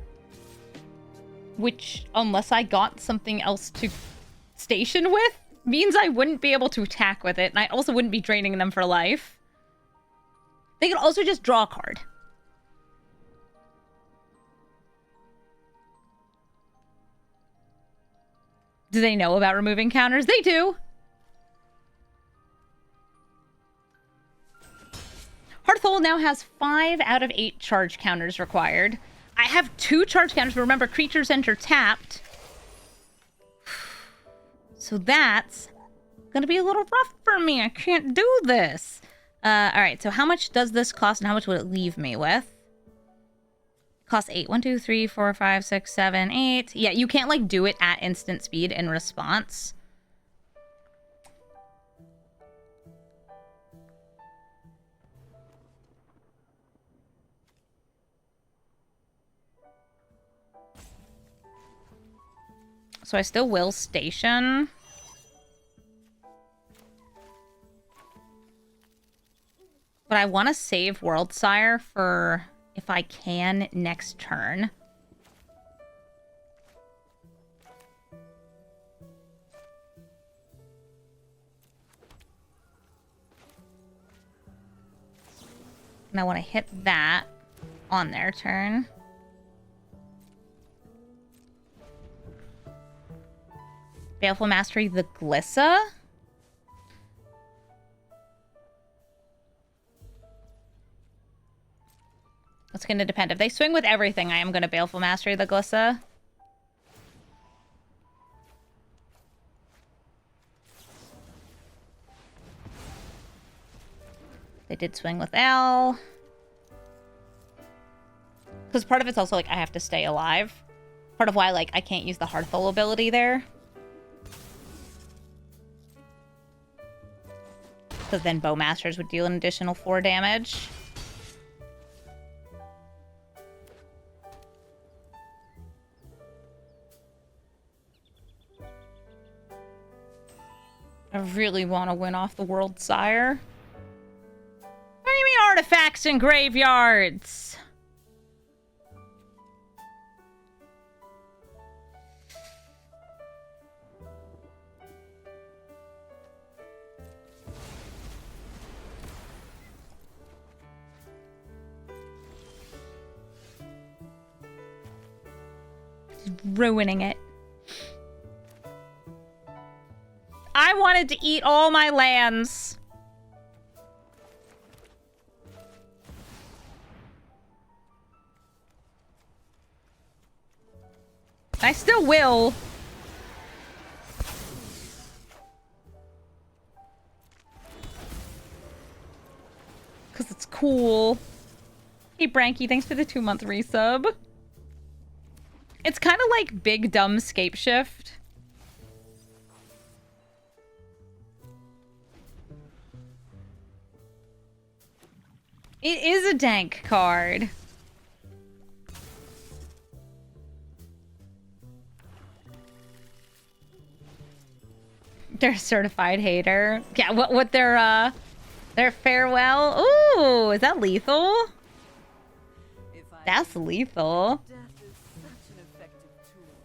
Which, unless I got something else to station with, means I wouldn't be able to attack with it. And I also wouldn't be draining them for life. They could also just draw a card. Do they know about removing counters? They do! Hearthhull now has 5 out of 8 charge counters required. I have 2 charge counters, but remember, creatures enter tapped. So that's gonna be a little rough for me. I can't do this. Alright, so how much does this cost and how much would it leave me with? Costs 8. 1, 2, 3, 4, 5, 6, 7, 8. Yeah, you can't, like, do it at instant speed in response. So I still will station. But I want to save Worldsire for, if I can, next turn. And I want to hit that on their turn. Baleful Mastery the Glissa. It's going to depend. If they swing with everything, I am going to Baleful Mastery the Glissa. They did swing with L. Because part of it's also, like, I have to stay alive. Part of why, like, I can't use the Hearthhull ability there. Because then Bowmasters would deal an additional 4 damage. I really want to win off the Worldsire. What do you mean artifacts and graveyards? Just ruining it. I wanted to eat all my lands. I still will. Because it's cool. Hey, Branky, thanks for the 2-month resub. It's kind of like Big Dumb Scapeshift. It is a dank card. They're a certified hater. Yeah, what their farewell? Ooh, is that lethal? That's lethal.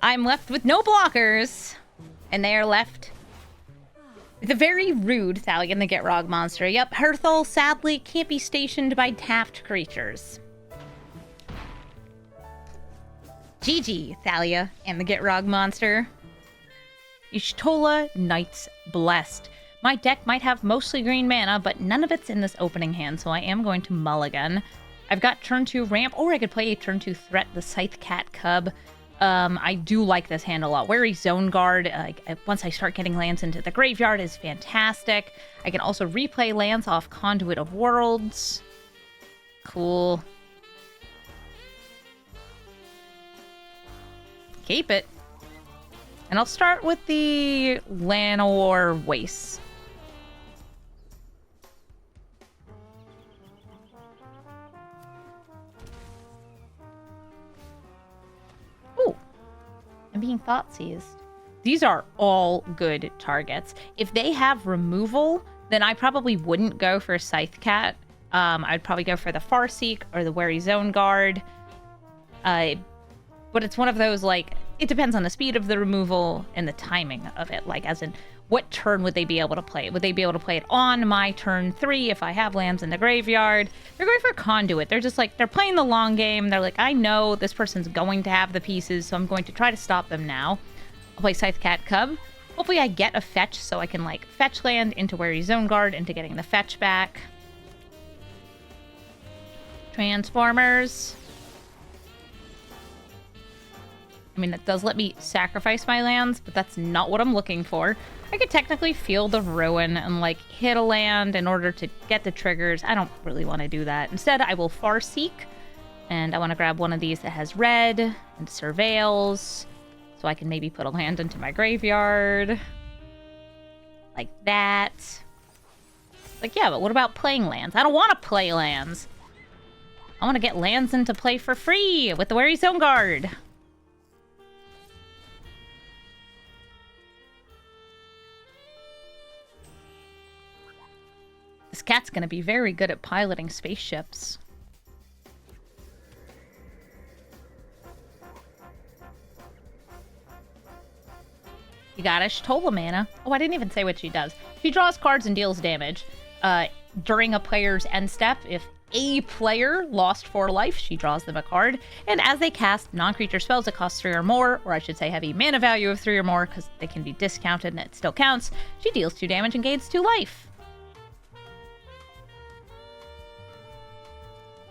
I'm left with no blockers. And they are left with a very rude Thalia and the Gitrog monster. Yep, Hearthhull sadly can't be stationed by tapped creatures. GG, Thalia and the Gitrog monster. Y'shtola, Knights Blessed. My deck might have mostly green mana, but none of it's in this opening hand, so I am going to mulligan. I've got turn 2 ramp, or I could play a turn 2 threat, the Scythe Cat Cub. I do like this hand a lot. Wary Zone Guard, once I start getting lands into the graveyard, is fantastic. I can also replay lands off Conduit of Worlds. Cool. Keep it. And I'll start with the Llanowar Waste. Ooh. I'm being thought seized. These are all good targets. If they have removal, then I probably wouldn't go for Scythe Cat. I'd probably go for the Farseek or the Wary Zone Guard. But it's one of those, like, it depends on the speed of the removal and the timing of it. Like, as in, what turn would they be able to play it? Would they be able to play it on my turn 3 if I have lands in the graveyard? They're going for Conduit. They're just like, they're playing the long game. They're like, I know this person's going to have the pieces, so I'm going to try to stop them now. I'll play Scythe Cat Cub. Hopefully I get a fetch so I can, like, fetch land into Wary Zone Guard, into getting the fetch back. Transformers. I mean, it does let me sacrifice my lands, but that's not what I'm looking for. I could technically Field of Ruin and, like, hit a land in order to get the triggers. I don't really want to do that. Instead, I will Farseek, and I want to grab one of these that has red and Surveils, so I can maybe put a land into my graveyard. Like that. Like, yeah, but what about playing lands? I don't want to play lands. I want to get lands into play for free with the Wary Zone Guard. This cat's gonna be very good at piloting spaceships. You got Y'shtola mana. Oh, I didn't even say what she does. She draws cards and deals damage. During a player's end step, if a player lost 4 life, she draws them a card. And as they cast non-creature spells that cost 3 or more, or I should say have a mana value of 3 or more, because they can be discounted and it still counts, she deals 2 damage and gains 2 life.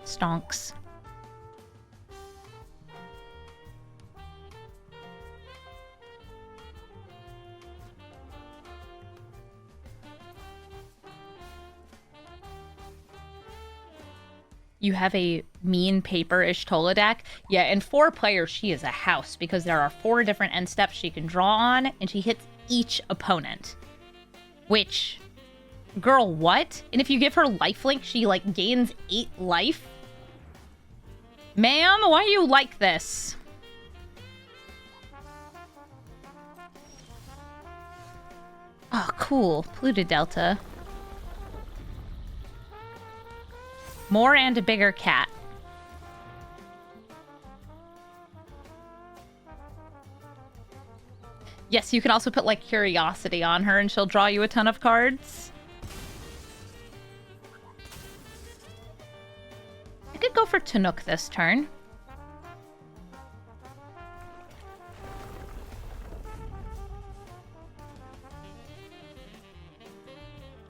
Stonks. You have a mean paper Y'shtola deck? Yeah, in 4 players, she is a house because there are 4 different end steps she can draw on, and she hits each opponent. Which, girl, what? And if you give her lifelink, she, like, gains 8 life? Ma'am, why do you like this? Oh, cool. Polluted Delta. More and a bigger cat. Yes, you can also put, like, Curiosity on her and she'll draw you a ton of cards. I could go for Tanook this turn.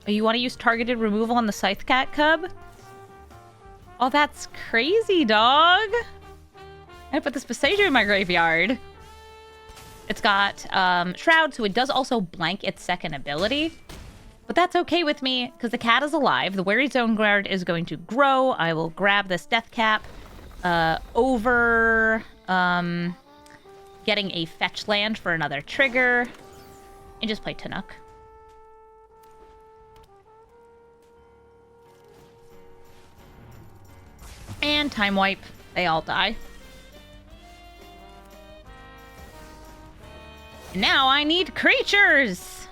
Oh, you want to use targeted removal on the Scythe Cat Cub? Oh, that's crazy, dog. I put this Passager in my graveyard. It's got Shroud, so it does also blank its second ability. But that's okay with me, because the cat is alive. The Wary Zone Guard is going to grow. I will grab this Death Cap over getting a fetch land for another trigger. And just play Tanook. And Time Wipe. They all die. Now I need creatures!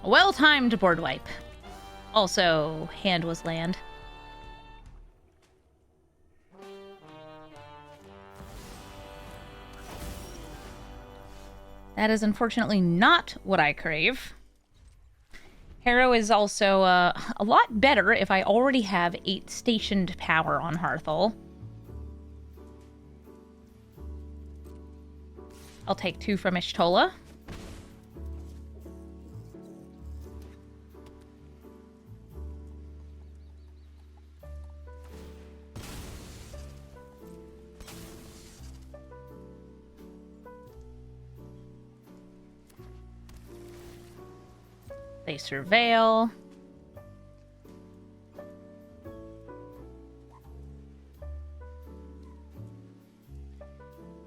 Well-timed board wipe. Also, hand was land. That is unfortunately not what I crave. Harrow is also a lot better if I already have 8 stationed power on Hearthhull. I'll take 2 from Y'shtola. They surveil.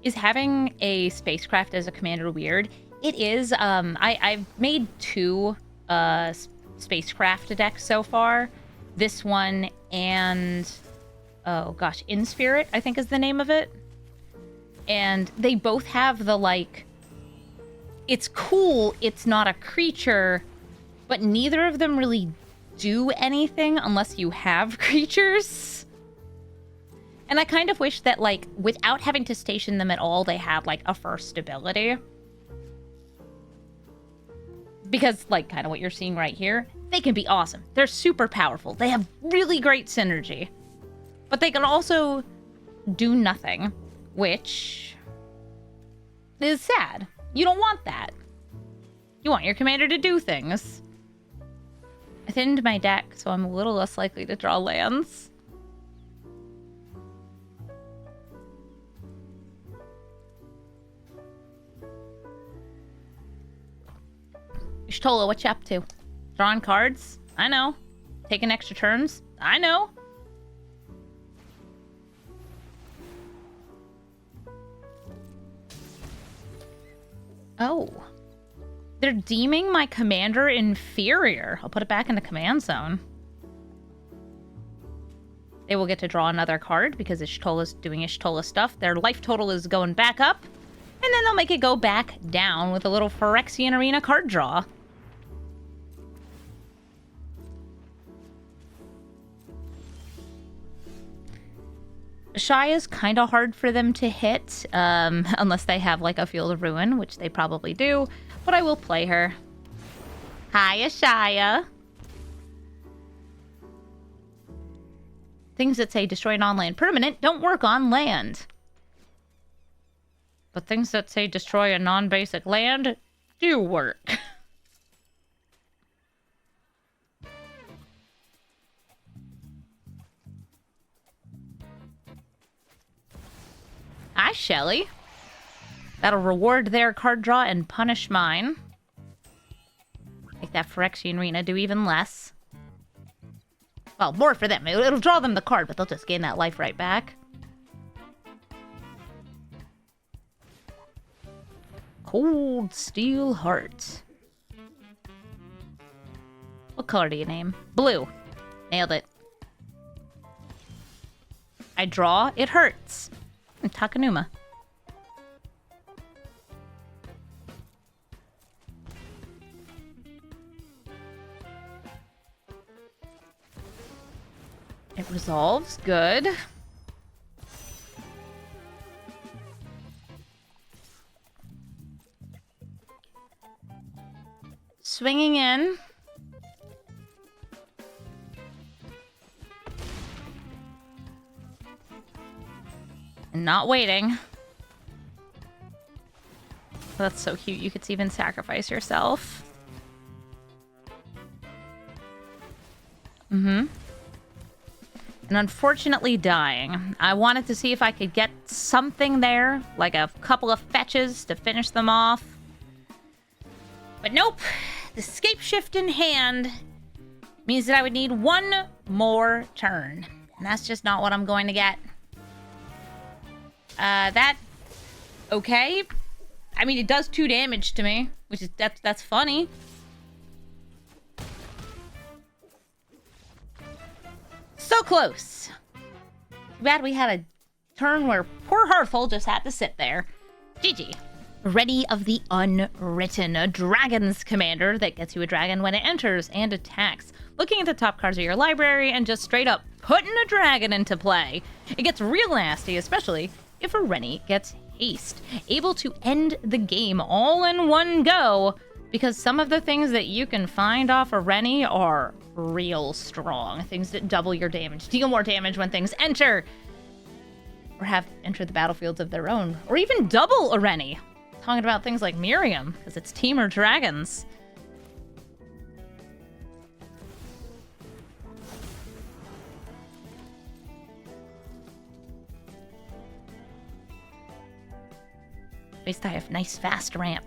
Is having a spacecraft as a commander weird? It is. I've made 2 spacecraft decks so far. This one and oh gosh, In Spirit, I think is the name of it. And they both have the like. It's cool. It's not a creature. But neither of them really do anything unless you have creatures. And I kind of wish that, like, without having to station them at all, they had, like, a first ability. Because, like, kind of what you're seeing right here, they can be awesome. They're super powerful. They have really great synergy. But they can also do nothing, which is sad. You don't want that. You want your commander to do things. I thinned my deck, so I'm a little less likely to draw lands. Y'shtola, what you up to? Drawing cards? I know. Taking extra turns? I know. Oh. They're deeming my commander inferior. I'll put it back in the command zone. They will get to draw another card because Y'shtola's doing Y'shtola stuff. Their life total is going back up. And then they'll make it go back down with a little Phyrexian Arena card draw. Shy is kind of hard for them to hit, unless they have like a Field of Ruin, which they probably do. But I will play her. Hiya, Shia. Things that say destroy non-land permanent don't work on land. But things that say destroy a non-basic land do work. Hi, Shelly. That'll reward their card draw and punish mine. Make that Phyrexian Arena do even less. Well, more for them. It'll draw them the card, but they'll just gain that life right back. Cold Steel Heart. What color do you name? Blue. Nailed it. I draw, it hurts. Takanuma. It resolves. Good. Swinging in. And not waiting. That's so cute. You could even sacrifice yourself. Mm-hmm. And unfortunately dying. I wanted to see if I could get something there, like a couple of fetches to finish them off. But nope, the scape shift in hand means that I would need one more turn. And that's just not what I'm going to get. Okay. I mean, it does 2 damage to me, which is, that's funny. So close. Too bad we had a turn where poor Hearthhull just had to sit there. GG. Ready of the Unwritten, a dragon's commander that gets you a dragon when it enters and attacks. Looking at the top cards of your library and just straight up putting a dragon into play. It gets real nasty, especially if a Rennie gets haste. Able to end the game all in one go, because some of the things that you can find off a Rennie are real strong. Things that double your damage, deal more damage when things enter, or have entered the battlefields of their own, or even double a Rennie. Talking about things like Miriam, because it's Teamer Dragons. At least I have nice fast ramp.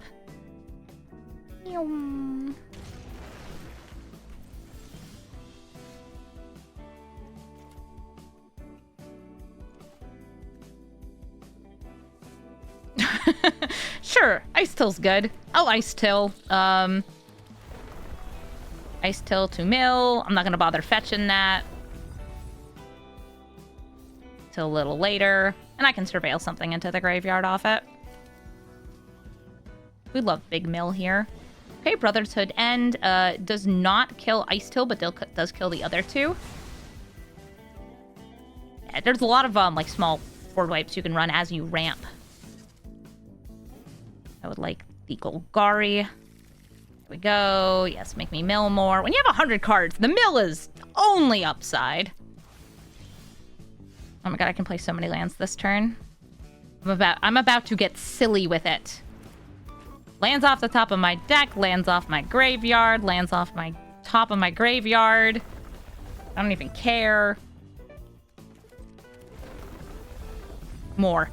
Sure, Ice Till's good. I'll Ice Till. Ice Till to mill. I'm not gonna bother fetching that till a little later. And I can surveil something into the graveyard off it. We love big mill here. Okay, Brother's Hood End does not kill Ice Till, but does kill the other 2. Yeah, there's a lot of like small board wipes you can run as you ramp. I would like the Golgari. Here we go. Yes, make me mill more. When you have 100 cards, the mill is only upside. Oh my god, I can play so many lands this turn. I'm about to get silly with it. Lands off the top of my deck, lands off my graveyard, lands off my top of my graveyard. I don't even care. More.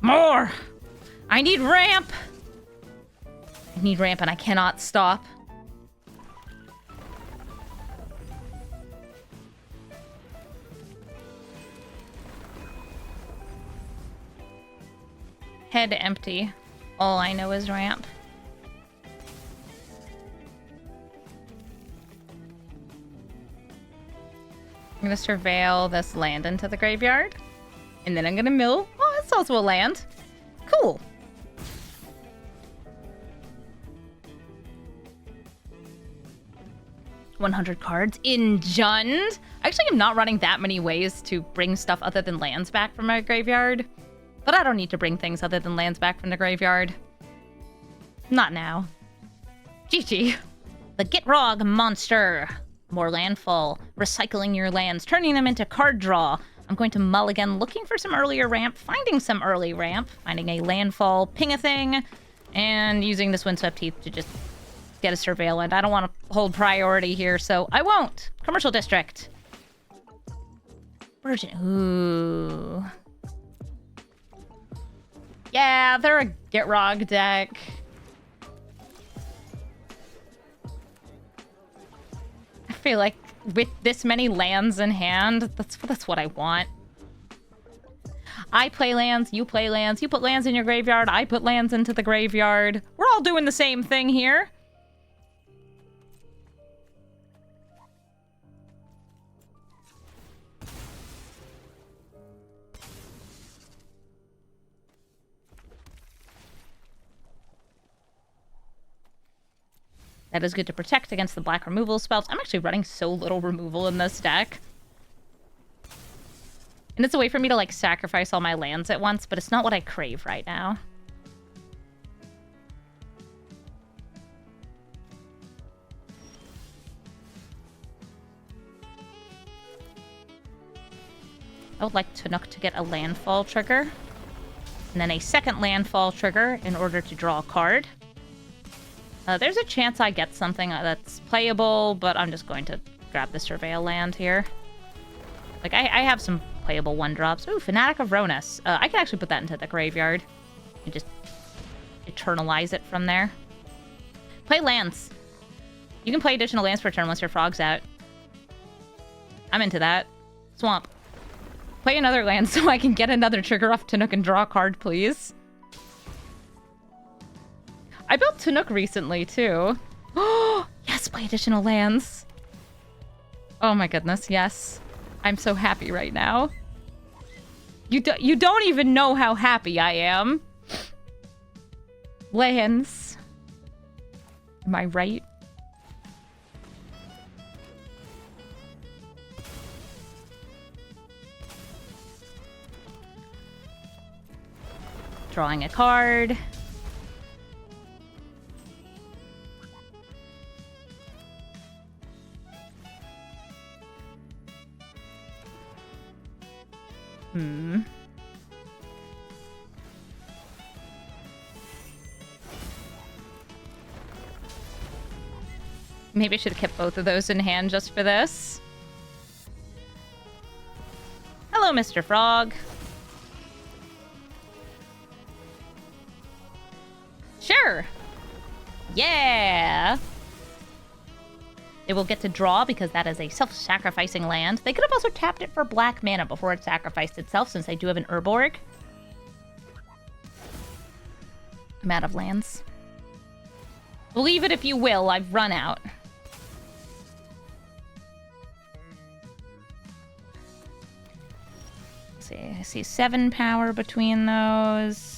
More! I need ramp! I need ramp and I cannot stop. Head empty. All I know is ramp. I'm gonna surveil this land into the graveyard. And then I'm gonna mill. Oh, that's also a land. Cool. $100 cards in Jund. Actually, I'm not running that many ways to bring stuff other than lands back from my graveyard. But I don't need to bring things other than lands back from the graveyard. Not now. GG. The Gitrog monster. More landfall. Recycling your lands. Turning them into card draw. I'm going to mulligan, looking for some earlier ramp. Finding some early ramp. Finding a landfall. Ping a thing. And using this Windswept Heath to just get a surveillant. I don't want to hold priority here, so I won't. Commercial District. Virgin. Ooh. Yeah, they're a Gitrog deck. I feel like with this many lands in hand, that's what I want. I play lands, you play lands, you put lands in your graveyard, I put lands into the graveyard. We're all doing the same thing here. That is good to protect against the black removal spells. I'm actually running so little removal in this deck. And it's a way for me to, like, sacrifice all my lands at once, but it's not what I crave right now. I would like Tanook to get a landfall trigger. And then a second landfall trigger in order to draw a card. There's a chance I get something that's playable, but I'm just going to grab the Surveil land here. Like, I have some playable 1-drops. Ooh, Fanatic of Ronus. I can actually put that into the graveyard and just eternalize it from there. Play lands. You can play additional lands per turn once your frog's out. I'm into that. Swamp. Play another land so I can get another trigger off Tanook and draw a card, please. I built Tanook recently, too. Oh, yes, play additional lands. Oh my goodness, yes. I'm so happy right now. You don't even know how happy I am. Lands. Am I right? Drawing a card. Maybe I should have kept both of those in hand just for this. Hello, Mr. Frog. Sure. Yeah. They will get to draw because that is a self-sacrificing land. They could have also tapped it for black mana before it sacrificed itself, since they do have an Urborg. I'm out of lands. Believe it if you will, I've run out. Let's see, I see 7 power between those.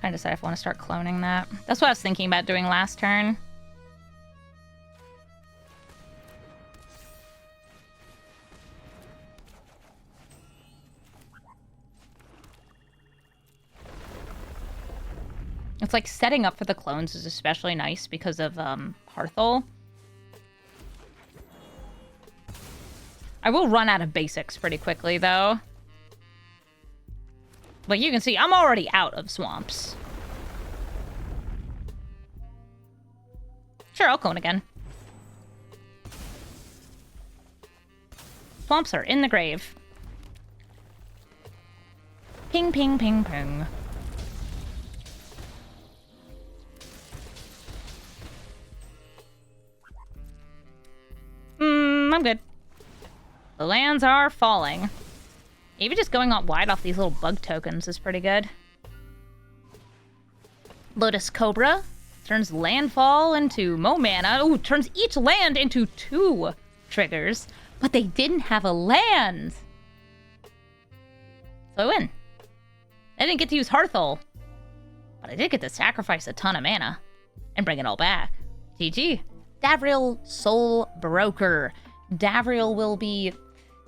Trying to decide if I want to start cloning that. That's what I was thinking about doing last turn. It's like setting up for the clones is especially nice because of Hearthhull. I will run out of basics pretty quickly, though. Like you can see, I'm already out of swamps. Sure, I'll clone again. Swamps are in the grave. Ping, ping, ping, ping. I'm good. The lands are falling. Even just going out wide off these little bug tokens is pretty good. Lotus Cobra turns Landfall into Mo Mana. Ooh, turns each land into 2 triggers. But they didn't have a land. So I win. I didn't get to use Hearthhull. But I did get to sacrifice a ton of mana. And bring it all back. GG. Davriel Soul Broker. Davriel will be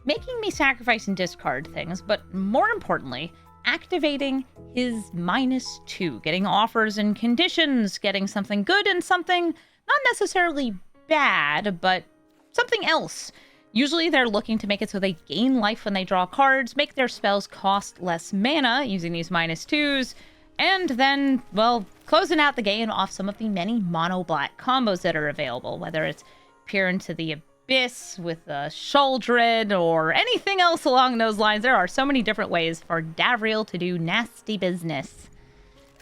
making me sacrifice and discard things, but more importantly, activating his -2, getting offers and conditions, getting something good and something not necessarily bad, but something else. Usually they're looking to make it so they gain life when they draw cards, make their spells cost less mana using these -2s, and then, well, closing out the game off some of the many mono-black combos that are available, whether it's Peer into the Abyss with a Shuldred or anything else along those lines. There are so many different ways for Davriel to do nasty business.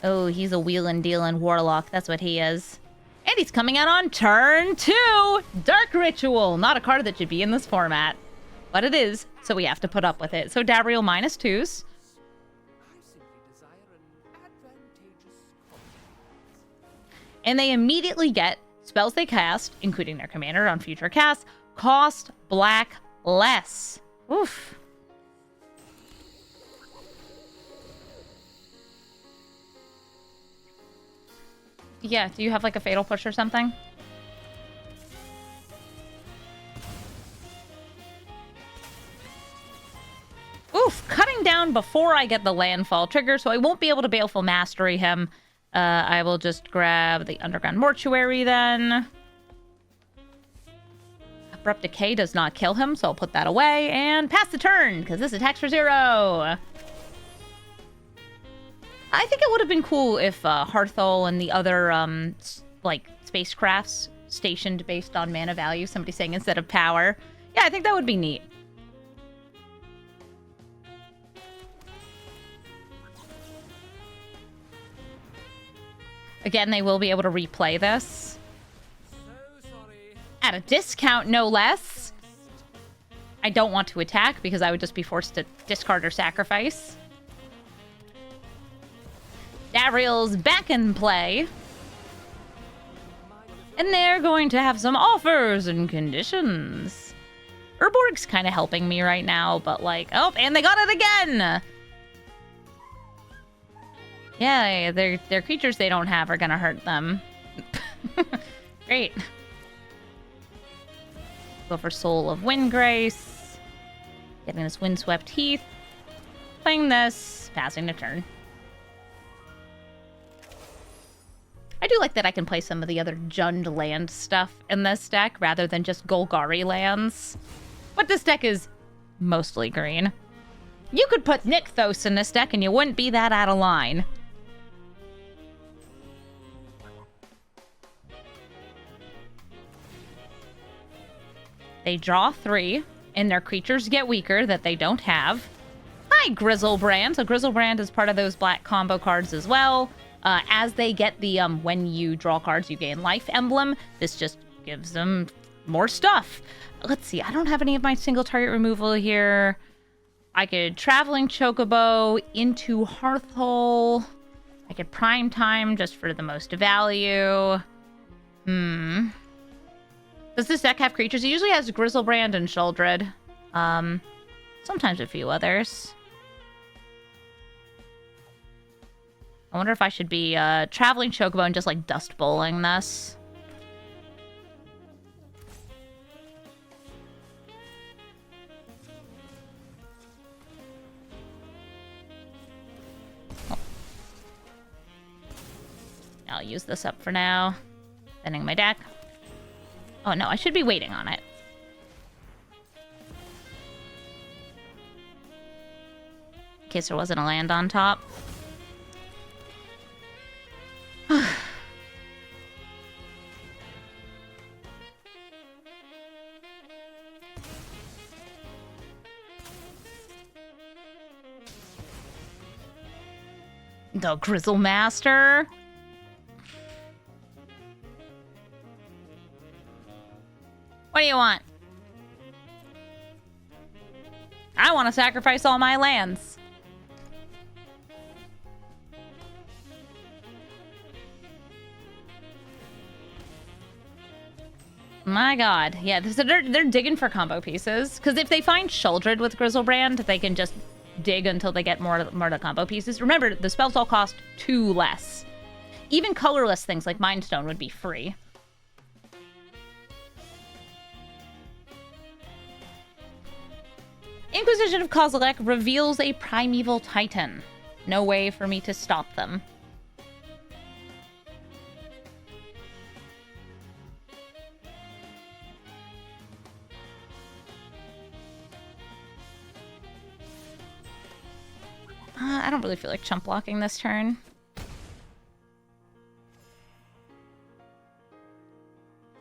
Oh, he's a wheelin' dealin' warlock. That's what he is. And he's coming out on turn 2! Dark Ritual! Not a card that should be in this format. But it is, so we have to put up with it. So Davriel -2s. And they immediately get spells they cast, including their commander on future casts, cost black less. Oof. Yeah, do you have like a Fatal Push or something? Oof, cutting down before I get the Landfall trigger, so I won't be able to Baleful Mastery him. I will just grab the Underground Mortuary then. Abrupt Decay does not kill him, so I'll put that away and pass the turn, because this attacks for 0. I think it would have been cool if Hearthhull and the other, like, spacecrafts stationed based on mana value, somebody saying instead of power, Yeah, I think that would be neat. Again, they will be able to replay this. At a discount, no less. I don't want to attack because I would just be forced to discard or sacrifice. Davriel's back in play. And they're going to have some offers and conditions. Urborg's kind of helping me right now, but like... Oh, and they got it again! Yeah, their creatures they don't have are gonna hurt them. Great. Go for Soul of Windgrace. Getting this Windswept Heath. Playing this. Passing the turn. I do like that I can play some of the other Jund land stuff in this deck rather than just Golgari lands. But this deck is mostly green. You could put Nykthos in this deck and you wouldn't be that out of line. They draw 3, and their creatures get weaker that they don't have. Hi, Grizzlebrand. So Grizzlebrand is part of those black combo cards as well. As they get the when you draw cards, you gain life emblem. This just gives them more stuff. Let's see. I don't have any of my single target removal here. I could Traveling Chocobo into Hearthhull. I could Prime Time just for the most value. Does this deck have creatures? It usually has Grizzlebrand and Sheoldred. Sometimes a few others. I wonder if I should be Traveling Chocobo and just like Dust Bowling this. Oh. I'll use this up for now. Sending my deck. Oh no, I should be waiting on it. In case there wasn't a land on top. The Grizzle Master. What do you want? I want to sacrifice all my lands. My god. Yeah, so they're digging for combo pieces. Because if they find Sheoldred with Grizzlebrand, they can just dig until they get more of the combo pieces. Remember, the spells all cost 2 less. Even colorless things like Mind Stone would be free. Inquisition of Kozilek reveals a Primeval Titan. No way for me to stop them. I don't really feel like chump blocking this turn.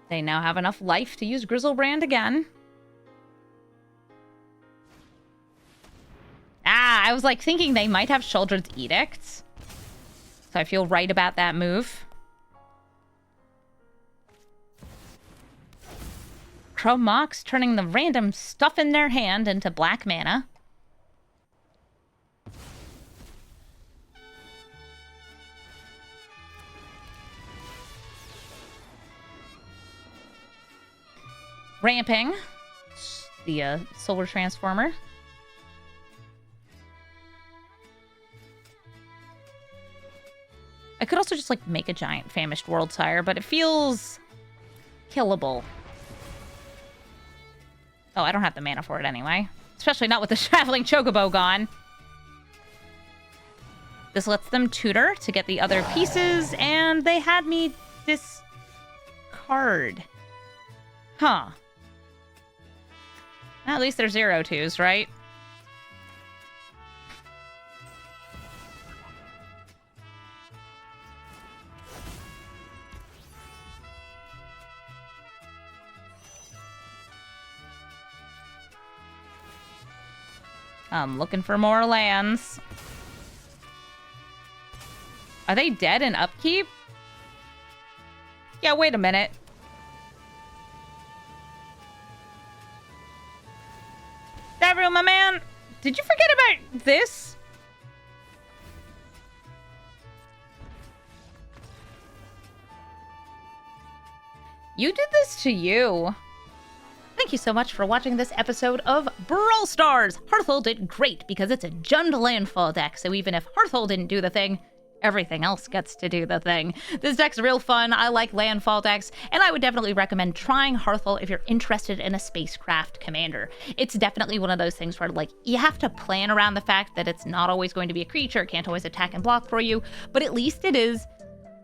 They now have enough life to use Grizzlebrand again. I was like thinking they might have Sheoldred's Edicts. So I feel right about that move. Cromox turning the random stuff in their hand into black mana. Ramping. The Solar Transformer. I could also just, like, make a giant Famished Worldsire, but it feels killable. Oh, I don't have the mana for it anyway. Especially not with the Traveling Chocobo gone. This lets them tutor to get the other pieces, and they had me discard. Huh. At least they're 0-2s, right? I'm looking for more lands. Are they dead in upkeep? Yeah, wait a minute. Davriel, my man, did you forget about this? You did this to you. Thank you so much for watching this episode of Brawl Stars. Hearthhull did great because it's a Jund Landfall deck, so even if Hearthhull didn't do the thing, everything else gets to do the thing. This deck's real fun. I like Landfall decks, and I would definitely recommend trying Hearthhull if you're interested in a spacecraft commander. It's definitely one of those things where, like, you have to plan around the fact that it's not always going to be a creature, can't always attack and block for you, but at least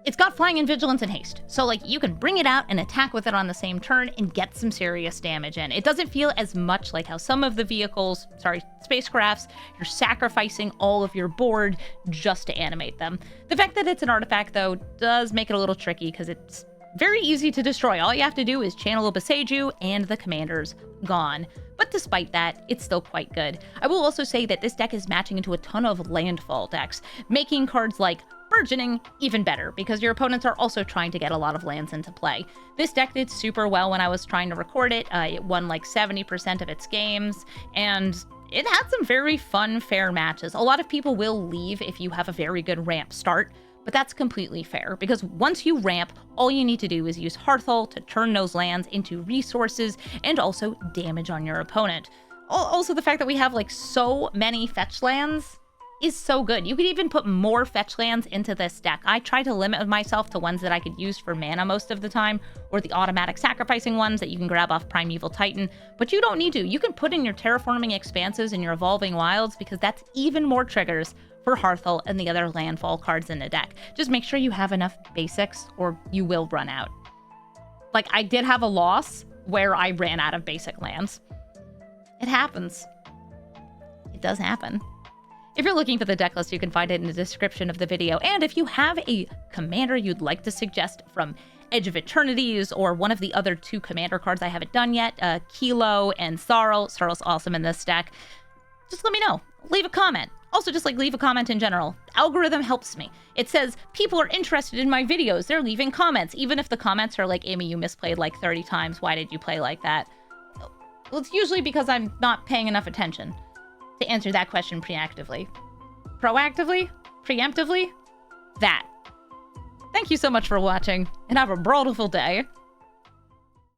it's got flying and vigilance and haste. So, like, you can bring it out and attack with it on the same turn and get some serious damage in. It doesn't feel as much like how some of the spacecrafts, you're sacrificing all of your board just to animate them. The fact that it's an artifact, though, does make it a little tricky because it's very easy to destroy. All you have to do is channel a Beseiju and the commander's gone. But despite that, it's still quite good. I will also say that this deck is matching into a ton of Landfall decks, making cards like Burgeoning even better, because your opponents are also trying to get a lot of lands into play. This deck did super well when I was trying to record it. It won like 70% of its games, and it had some very fun, fair matches. A lot of people will leave if you have a very good ramp start, but that's completely fair, because once you ramp, all you need to do is use Hearthhull to turn those lands into resources and also damage on your opponent. Also, the fact that we have like so many fetch lands is so good. You could even put more fetch lands into this deck. I try to limit myself to ones that I could use for mana most of the time, or the automatic sacrificing ones that you can grab off Primeval Titan, but you don't need to. You can put in your Terraforming Expanses and your Evolving Wilds, because that's even more triggers for Hearthhull and the other Landfall cards in the deck. Just make sure you have enough basics or you will run out. Like, I did have a loss where I ran out of basic lands. It happens. It does happen. If you're looking for the deck list, you can find it in the description of the video. And if you have a commander you'd like to suggest from Edge of Eternities or one of the other two commander cards I haven't done yet, Kilo and Sarl. Sarl's awesome in this deck. Just let me know. Leave a comment. Also, just like leave a comment in general. Algorithm helps me. It says people are interested in my videos. They're leaving comments. Even if the comments are like, Amy, you misplayed like 30 times. Why did you play like that? Well, it's usually because I'm not paying enough attention to answer that question preemptively. Preemptively? That. Thank you so much for watching, and have a brawlful day.